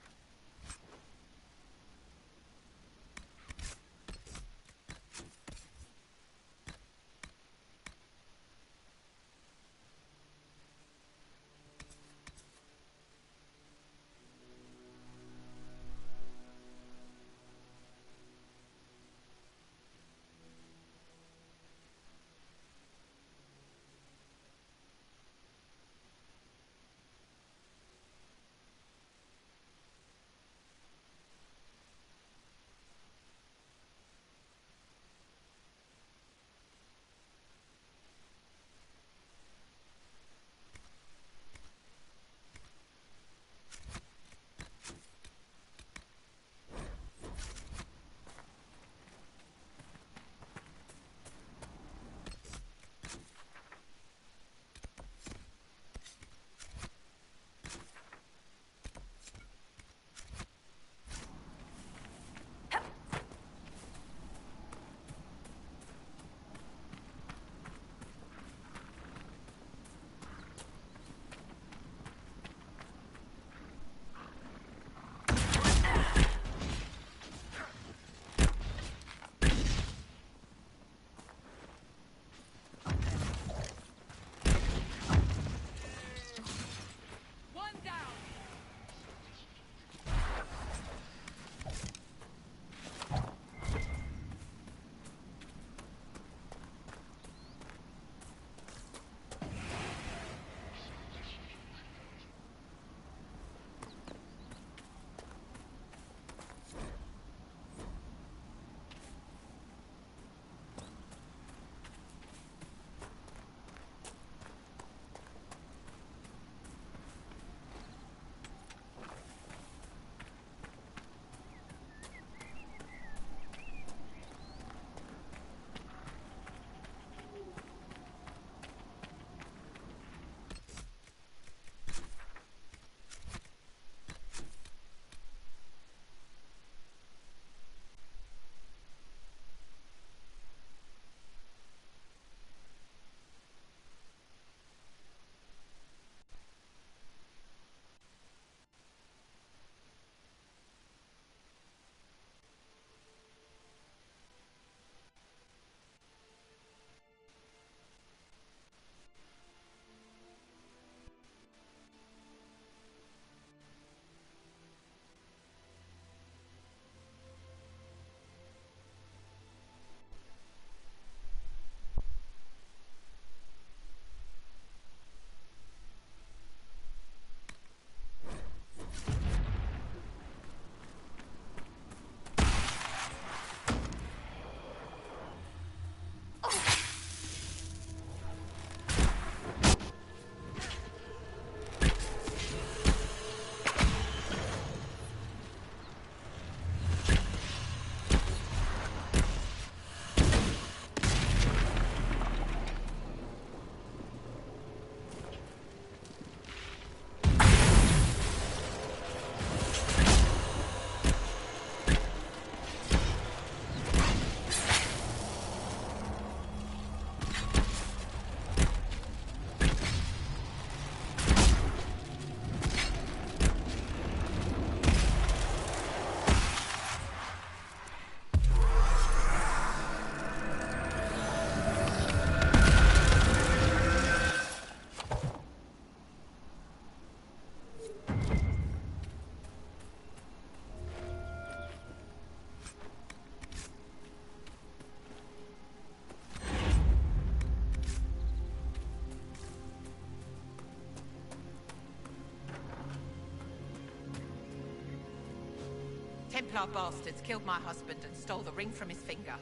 Templar bastards killed my husband and stole the ring from his finger.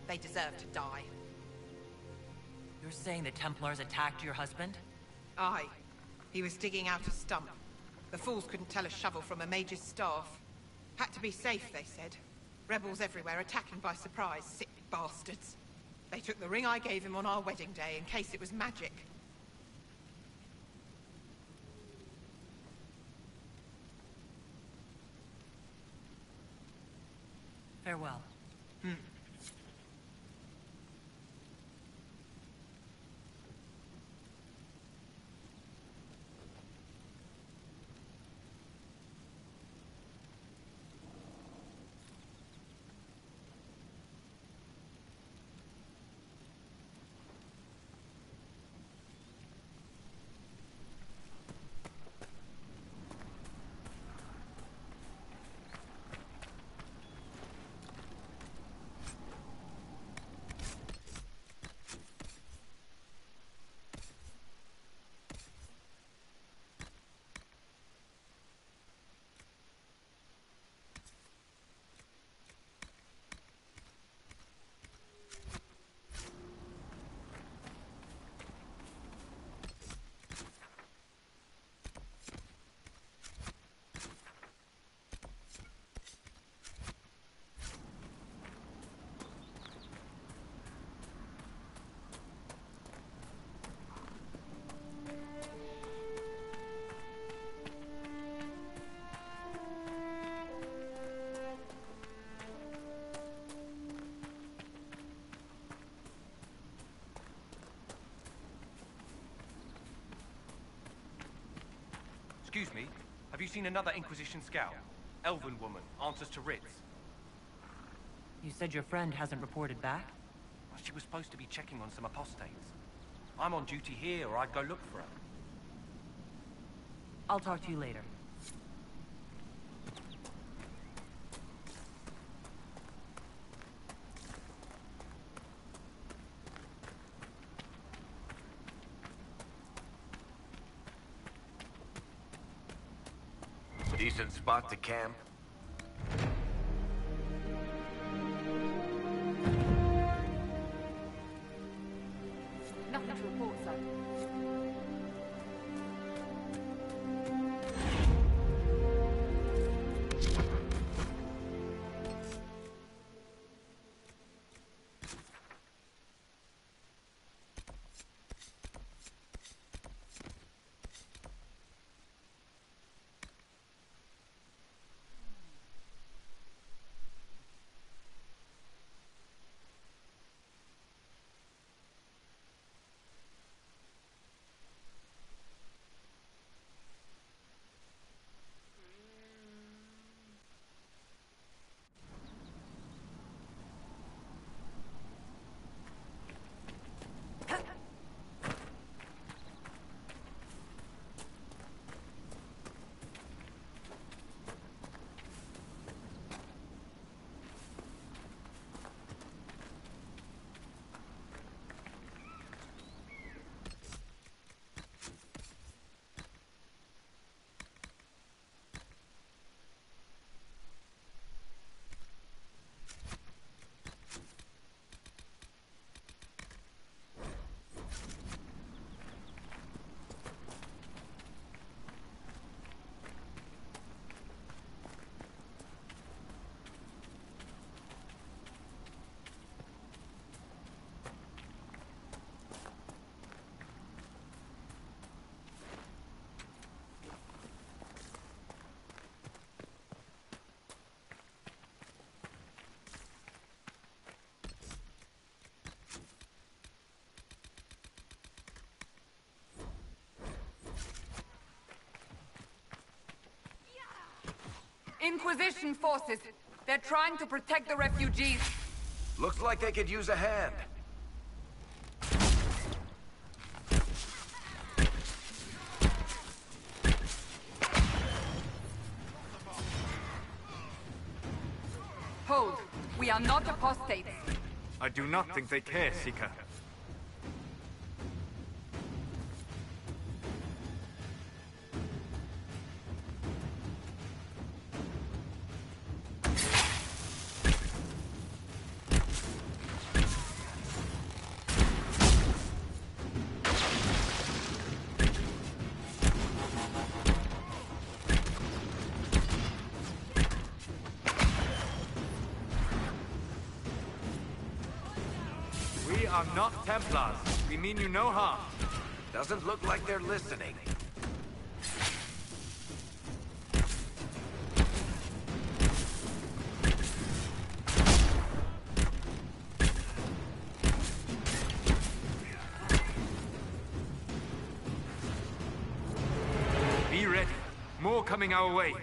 They deserve to die.
You're saying the Templars attacked your husband?
Aye. He was digging out a stump. The fools couldn't tell a shovel from a mage's staff. Had to be safe, they said. Rebels everywhere attacking by surprise, sick bastards. They took the ring I gave him on our wedding day in case it was magic.
Farewell.
Excuse me, have you seen another Inquisition scout? Elven woman, answers to writs.
You said your friend hasn't reported back?
Well, she was supposed to be checking on some apostates. I'm on duty here, or I'd go look for her.
I'll talk to you later.
Decent spot to camp.
Nothing to report, sir. Inquisition forces. They're trying to protect the refugees.
Looks like they could use a hand.
are not apostates.
I do not think they care, Seeker. We are not Templars. We mean you no harm.
Doesn't look like they're listening.
Be ready. More coming our way.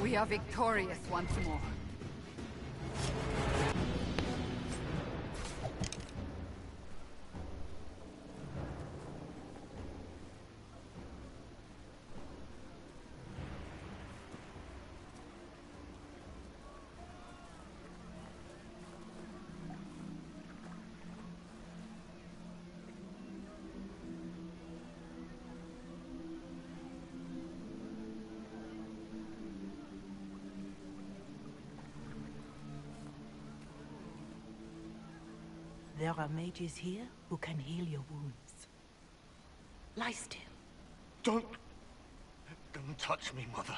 We are victorious once more.
There are mages here who can heal your wounds. Lie still.
Don't touch me, Mother.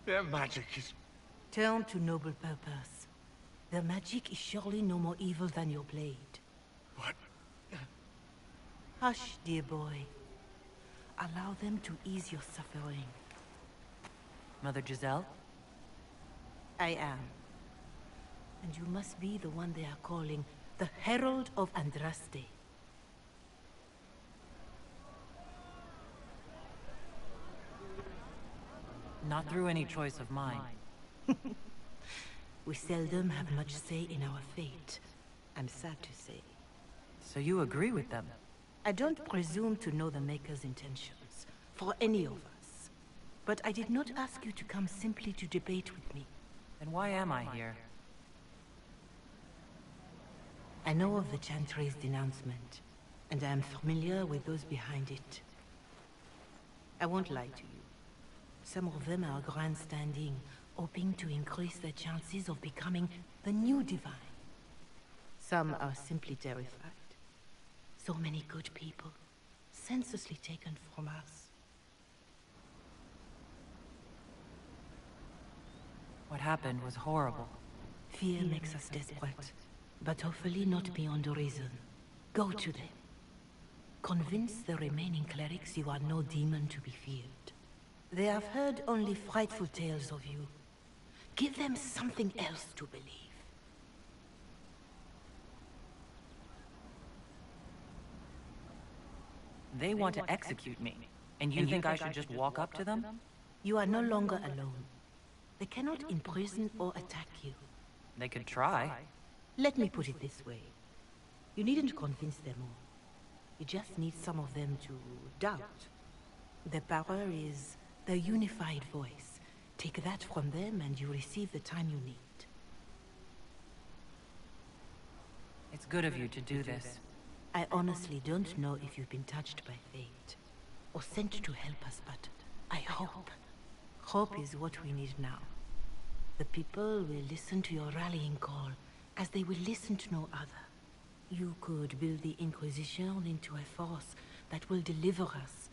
Their magic is...
Turn to noble purpose. Their magic is surely no more evil than your blade.
What?
Hush, dear boy. Allow them to ease your suffering.
Mother Giselle?
I am. And you must be the one they are calling the Herald of Andraste.
Not through any choice of mine.
We seldom have much say in our fate, I'm sad to say.
So you agree with them?
I don't presume to know the Maker's intentions, for any of us. But I did not ask you to come simply to debate with me.
Then why am I here?
I know of the Chantry's denouncement, and I am familiar with those behind it. I won't lie to you. Some of them are grandstanding, hoping to increase their chances of becoming the new divine. Some are simply terrified. So many good people, senselessly taken from us.
What happened was horrible.
Fear makes us desperate, but hopefully not beyond reason. Go to them. Convince the remaining clerics you are no demon to be feared. They have heard only frightful tales of you. Give them something else to believe.
They want to execute me, and you think I should just walk up to them?
You are no longer alone. They cannot imprison or attack you.
They could try.
Let me put it this way. You needn't convince them all. You just need some of them to doubt. Their power is the unified voice. Take that from them and you receive the time you need.
It's good of you to do this.
I honestly don't know if you've been touched by fate, or sent to help us, but I hope. Hope is what we need now. The people will listen to your rallying call, as they will listen to no other. You could build the Inquisition into a force that will deliver us,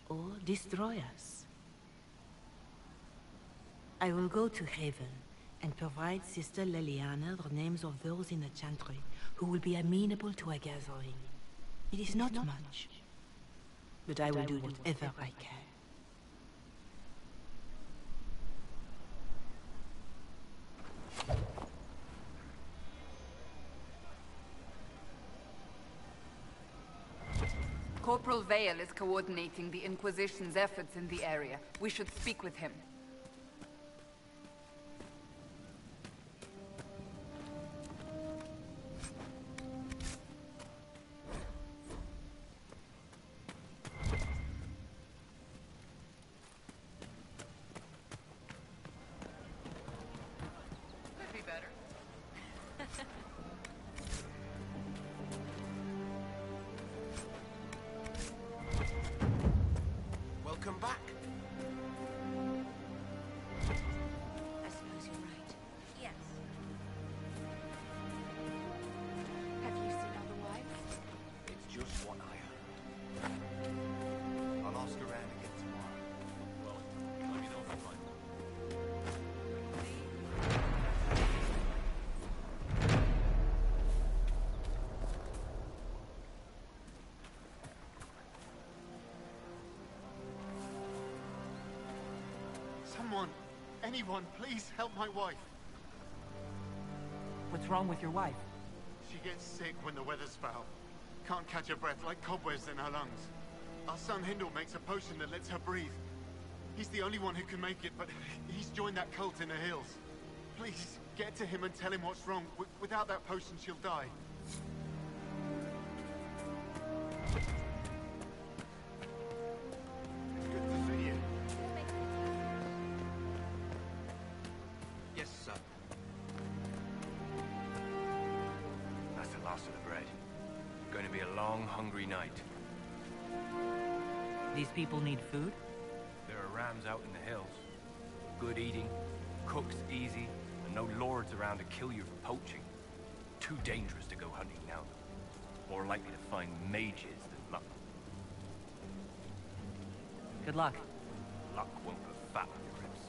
or destroy us. I will go to Haven and provide Sister Leliana the names of those in the Chantry who will be amenable to a gathering. It is not much, but I will do whatever I can.
Corporal Vale is coordinating the Inquisition's efforts in the area. We should speak with him.
Could be better.
Welcome back.
I suppose you're right. Yes.
Have you seen other wives?
It's just what I heard. I'll ask around again tomorrow. Well, let me know if you find them.
Someone, anyone, please help my wife.
What's wrong with your wife?
She gets sick when the weather's foul. Can't catch her breath like cobwebs in her lungs. Our son Hindle makes a potion that lets her breathe. He's the only one who can make it, but he's joined that cult in the hills. Please, get to him and tell him what's wrong. Without that potion, she'll die.
Good to see you.
Yes, sir. That's the last of the bread. Going to be a long, hungry night.
These people need food?
There are rams out in the hills. Good eating, cooks easy, and no lords around to kill you for poaching. Too dangerous to go hunting now. More likely to find mages than luck.
Good luck.
Luck won't put fat on your ribs.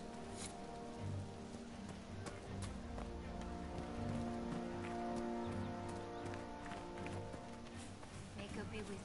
May God be with you.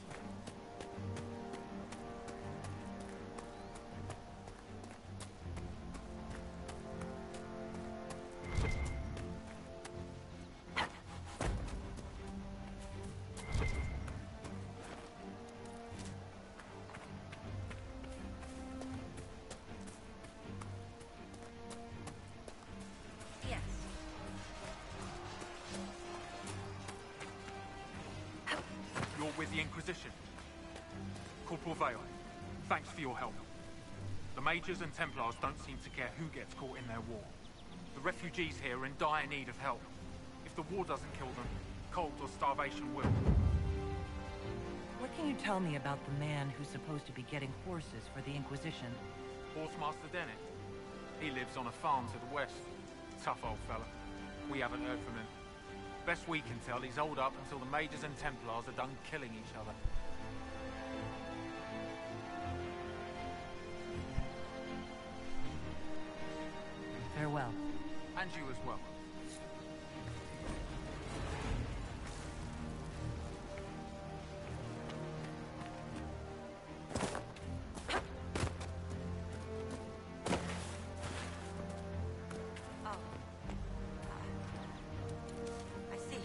Yes.
You're with the Inquisition. Corporal Vale, thanks for your help. The Mages and Templars don't seem to care who gets caught in their war. The refugees here are in dire need of help. If the war doesn't kill them, cold or starvation will.
What can you tell me about the man who's supposed to be getting horses for the Inquisition?
Horsemaster Dennett. He lives on a farm to the west. Tough old fella. We haven't heard from him. Best we can tell, he's holed up until the Mages and Templars are done killing each other.
Farewell.
And you as well.
Oh. I see.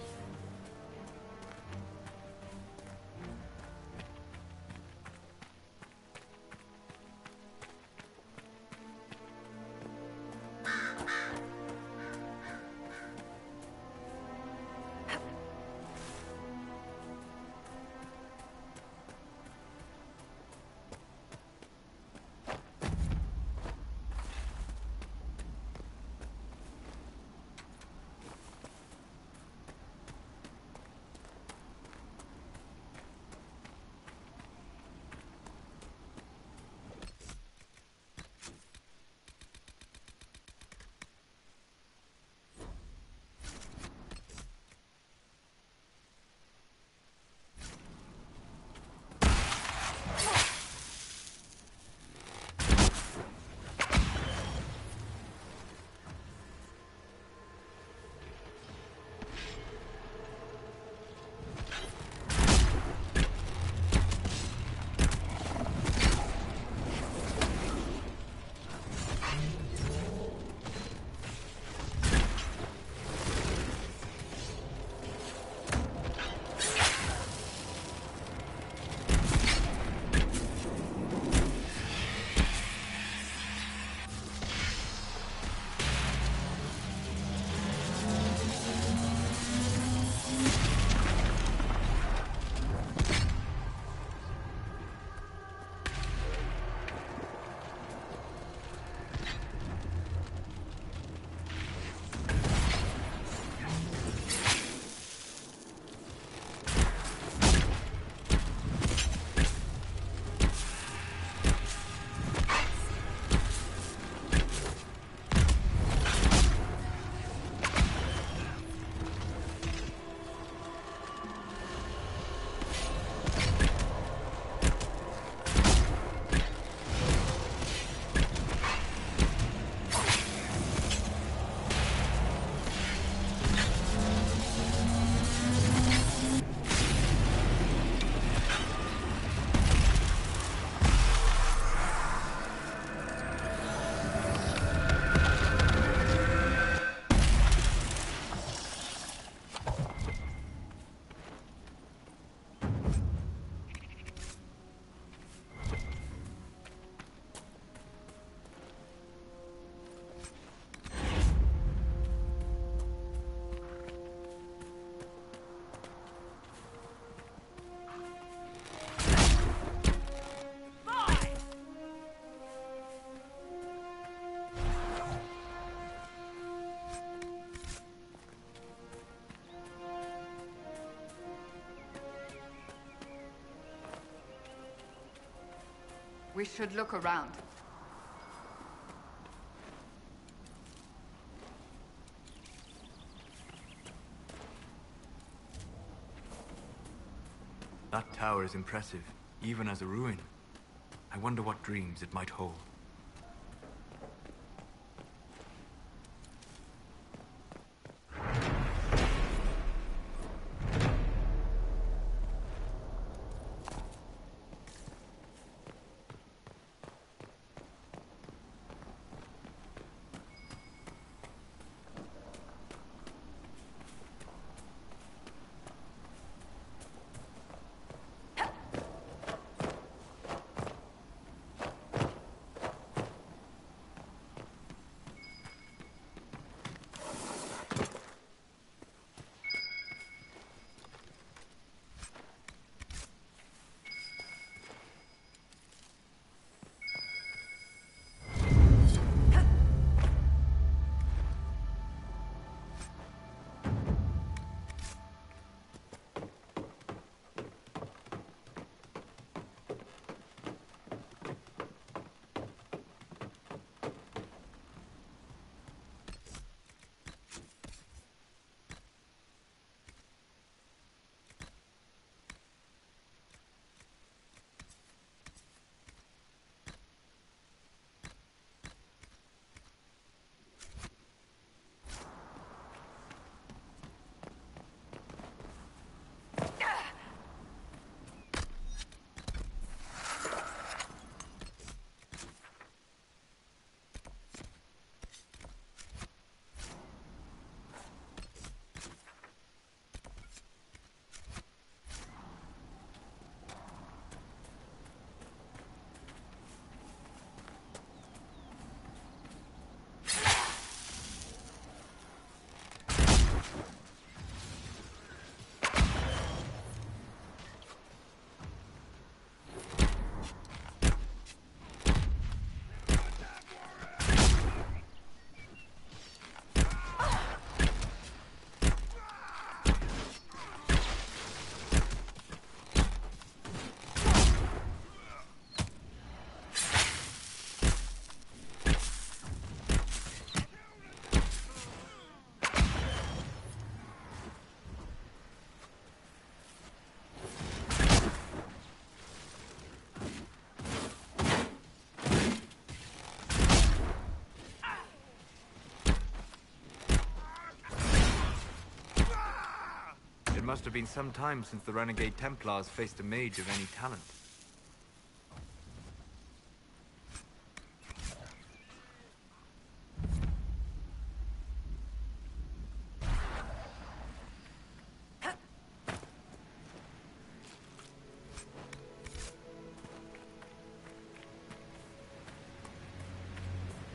We should look around.
That tower is impressive, even as a ruin. I wonder what dreams it might hold. It must have been some time since the renegade Templars faced a mage of any talent.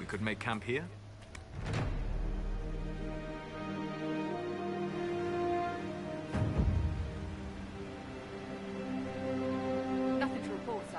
We could make camp here?
Nothing to report, sir.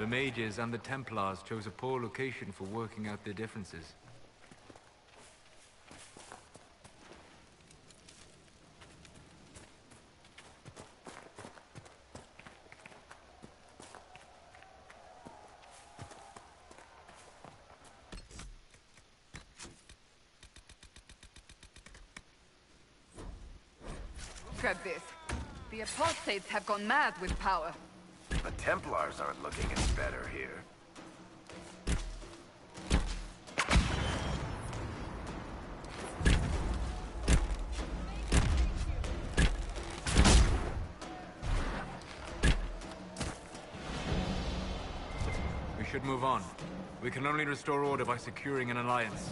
The mages and the Templars chose a poor location for working out their differences.
Look at this. The apostates have gone mad with power.
The Templars aren't looking any better here.
We should move on. We can only restore order by securing an alliance.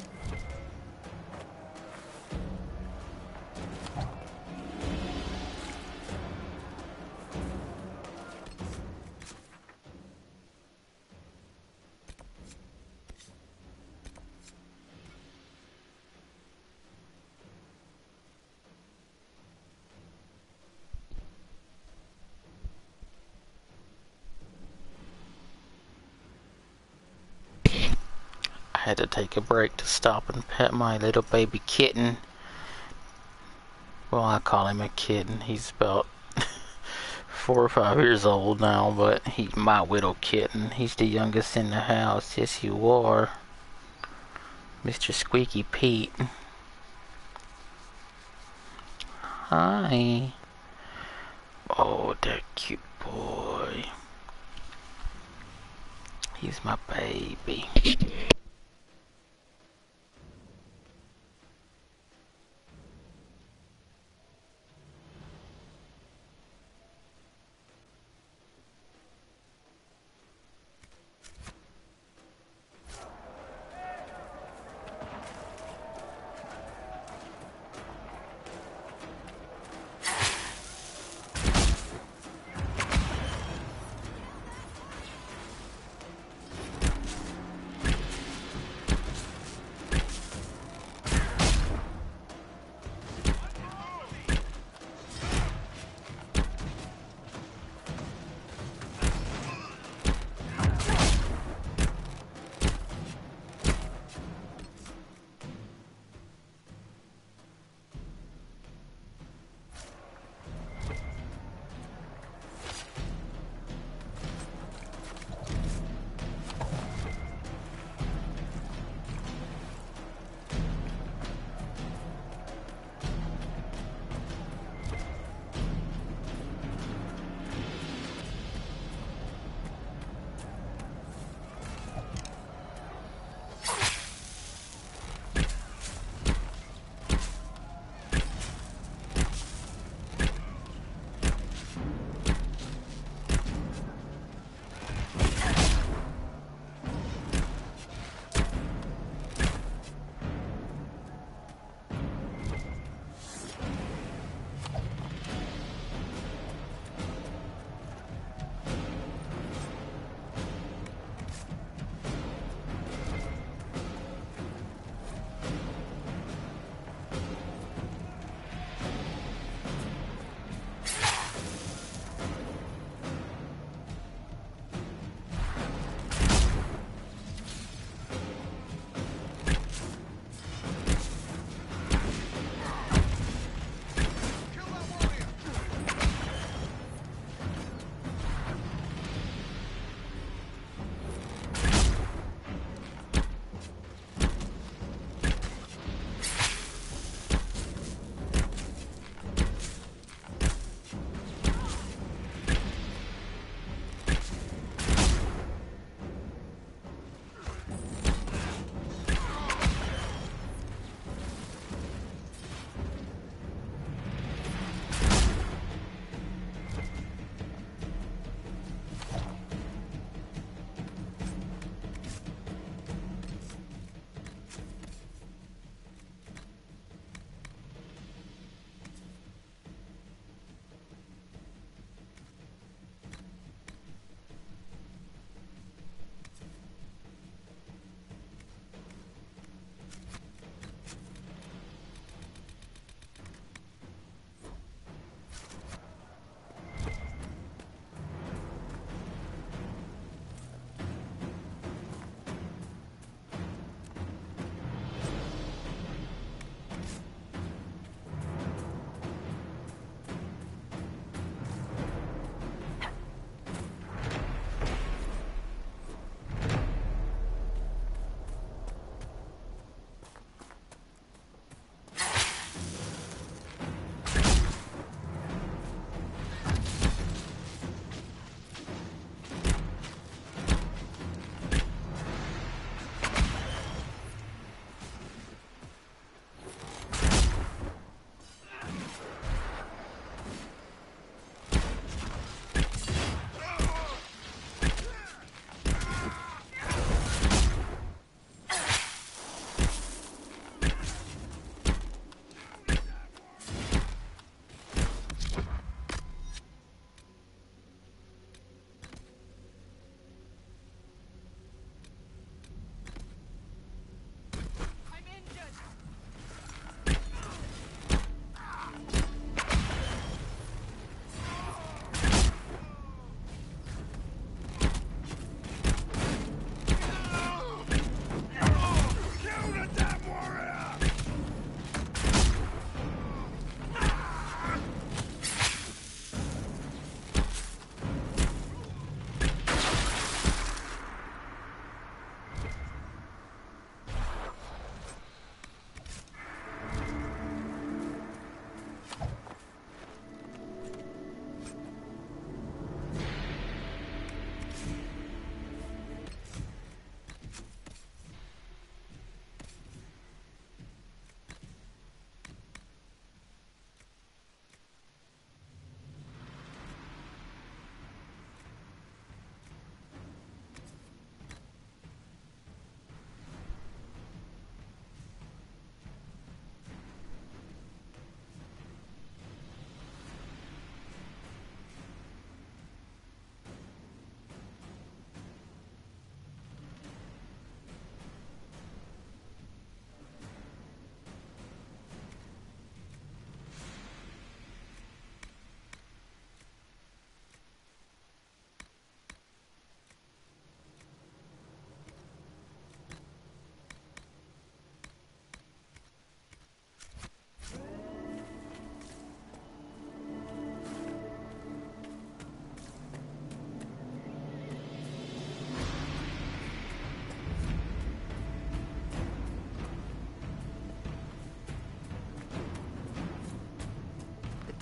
I had to take a break to stop and pet my little baby kitten. Well, I call him a kitten. He's about 4 or 5 years old now, but he's my little kitten. He's the youngest in the house. Yes, you are. Mr. Squeaky Pete. Hi. Oh, that cute boy. He's my baby.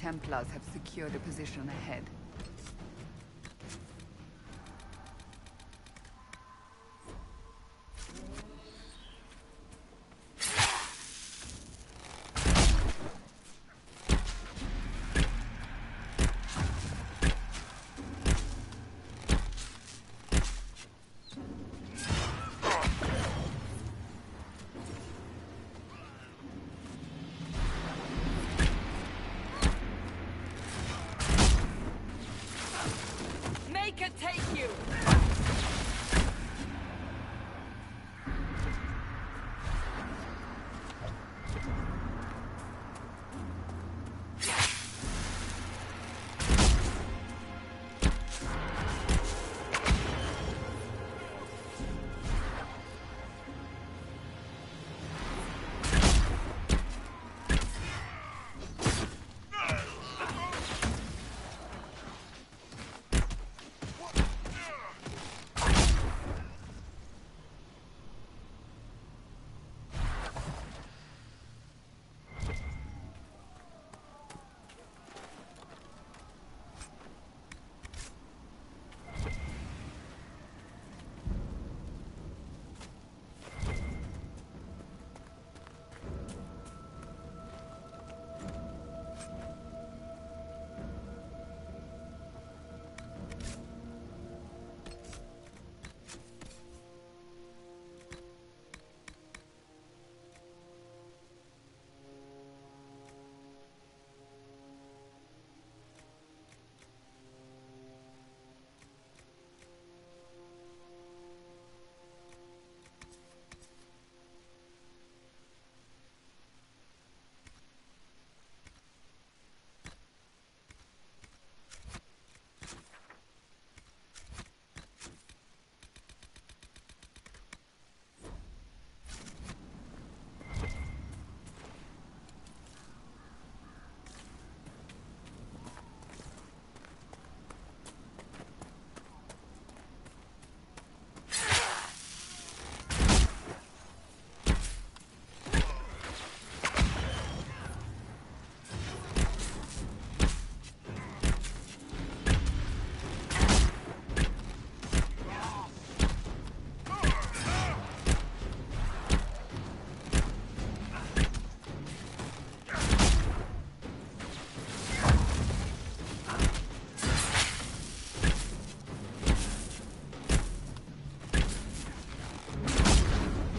Templars have secured a position ahead. Take you!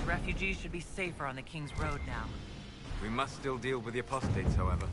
Refugees should be safer on the King's Road now.
We must still deal with the apostates, however.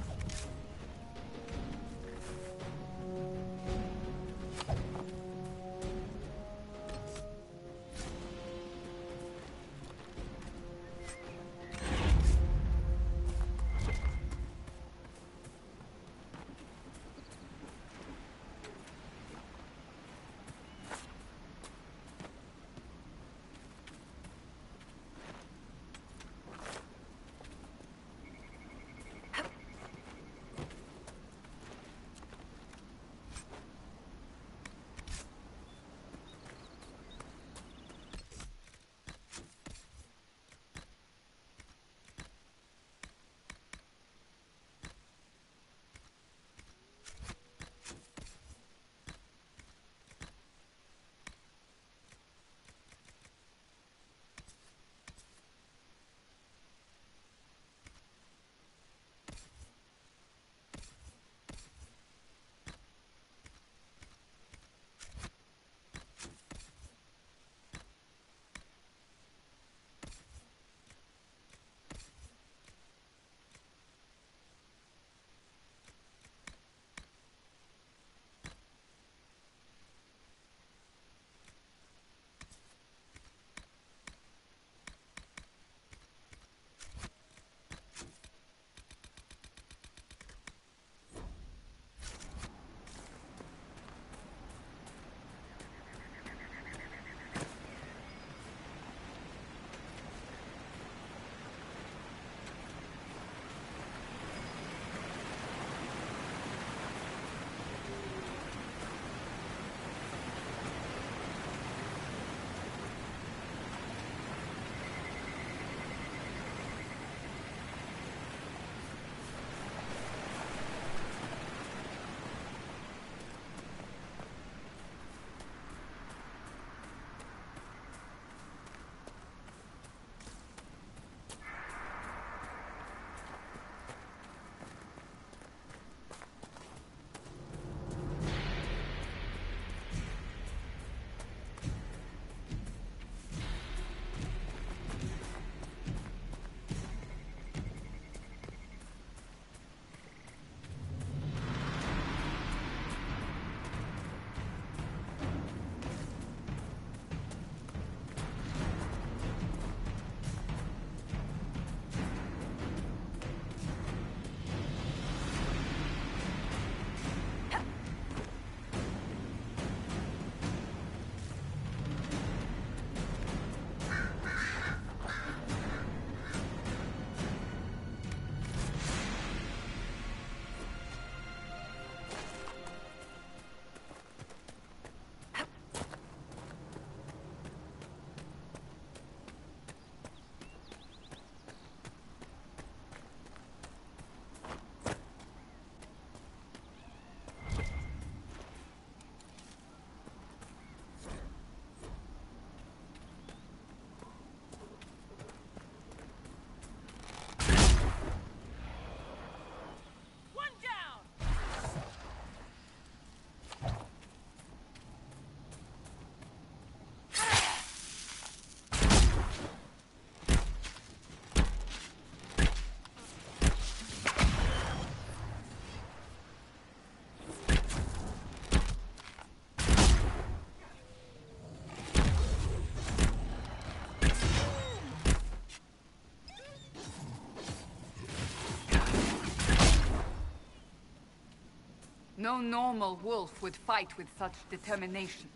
No normal wolf would fight with such determination.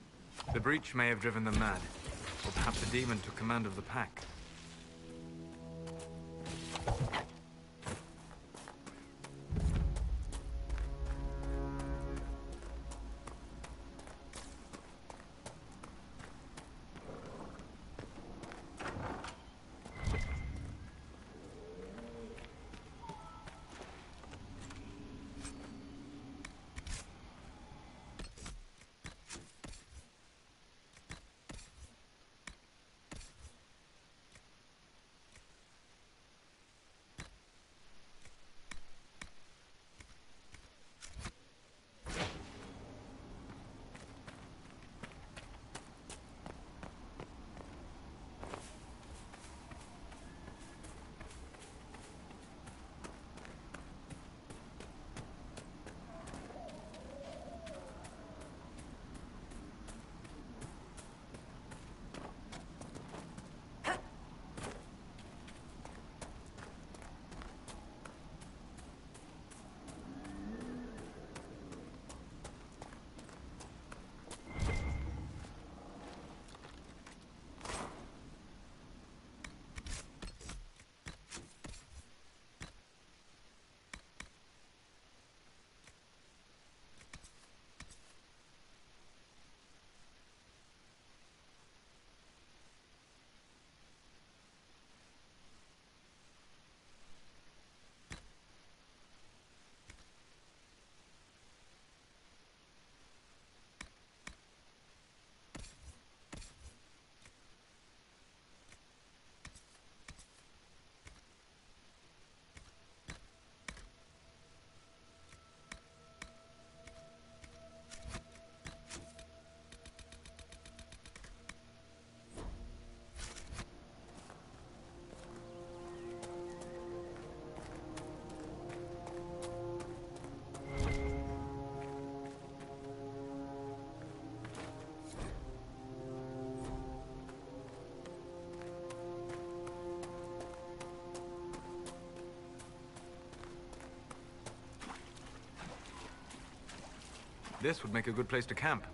The breach may have driven them mad. Or perhaps a demon took command of the pack. This would make a good place to camp.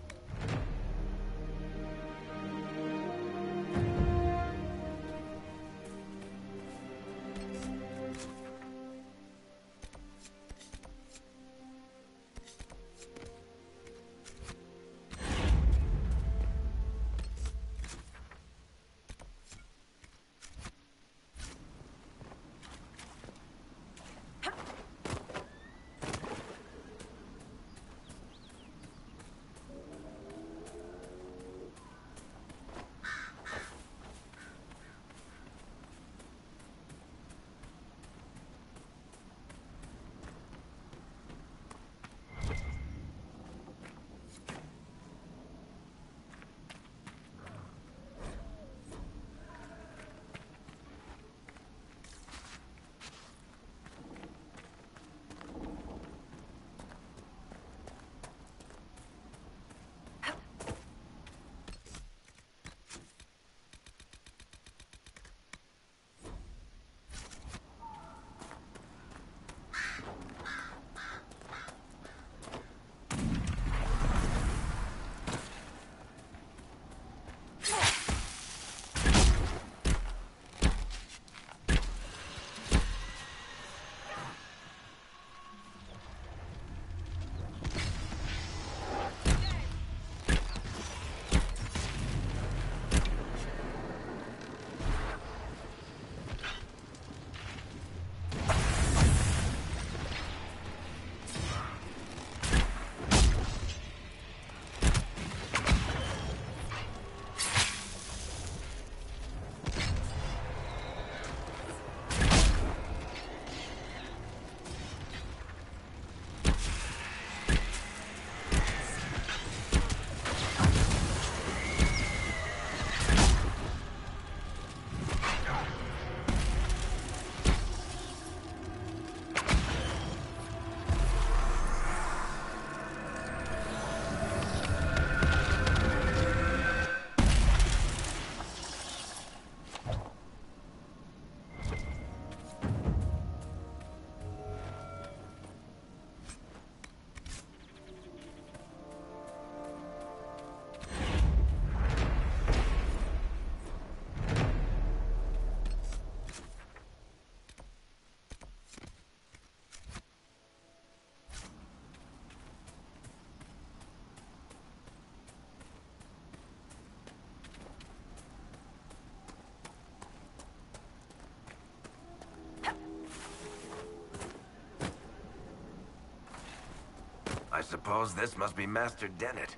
I suppose this must be Master Dennett.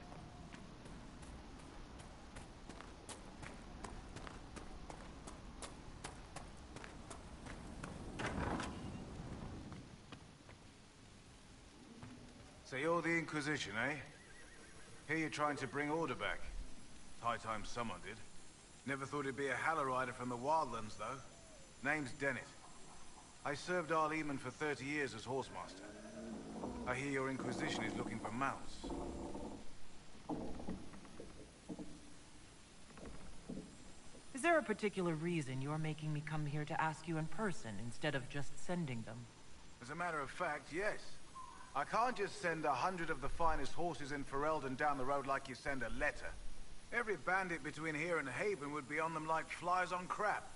So you're the Inquisition, eh? Here you're trying to bring order back. High time someone did. Never thought it'd be a Hallow-Rider from the Wildlands, though. Name's Dennett. I served Arl Eamon for 30 years as Horsemaster. I hear your Inquisition is looking for mounts.
Is there a particular reason you're making me come here to ask you in person instead of just sending them?
As a matter of fact, yes. I can't just send 100 of the finest horses in Ferelden down the road like you send a letter. Every bandit between here and Haven would be on them like flies on crap.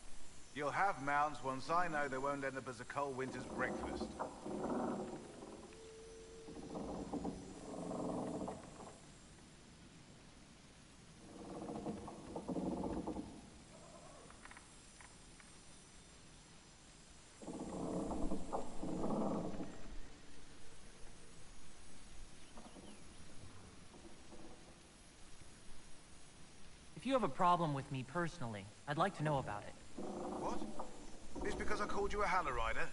You'll have mounts once I know they won't end up as a cold winter's breakfast.
If you have a problem with me personally, I'd like to know about it.
What? It's because I called you a Hallow-Rider?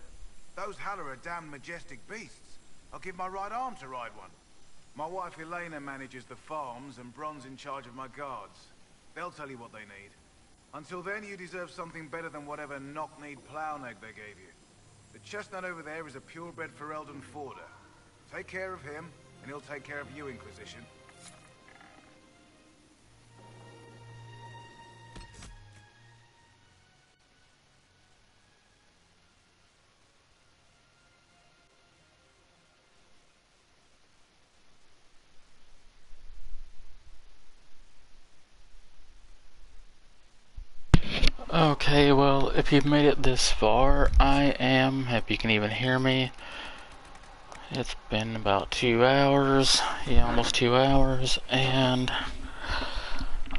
Those Hallow are damn majestic beasts. I'll give my right arm to ride one. My wife Elena manages the farms and Bron's in charge of my guards. They'll tell you what they need. Until then, you deserve something better than whatever knock-kneed plow-neg they gave you. The chestnut over there is a purebred Ferelden forder. Take care of him, and he'll take care of you, Inquisition.
Okay, well, if you've made it this far, I am, if you can even hear me, it's been about 2 hours, yeah, almost 2 hours, and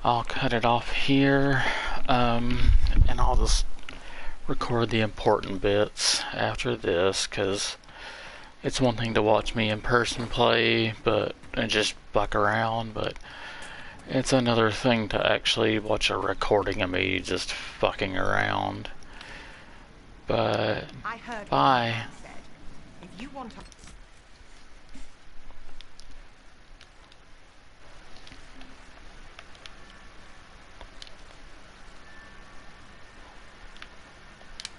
I'll cut it off here, and I'll just record the important bits after this, because it's one thing to watch me in person play, and just fuck around, but it's another thing to actually watch a recording of me just fucking around. But
I heard
bye.
what said. If you want to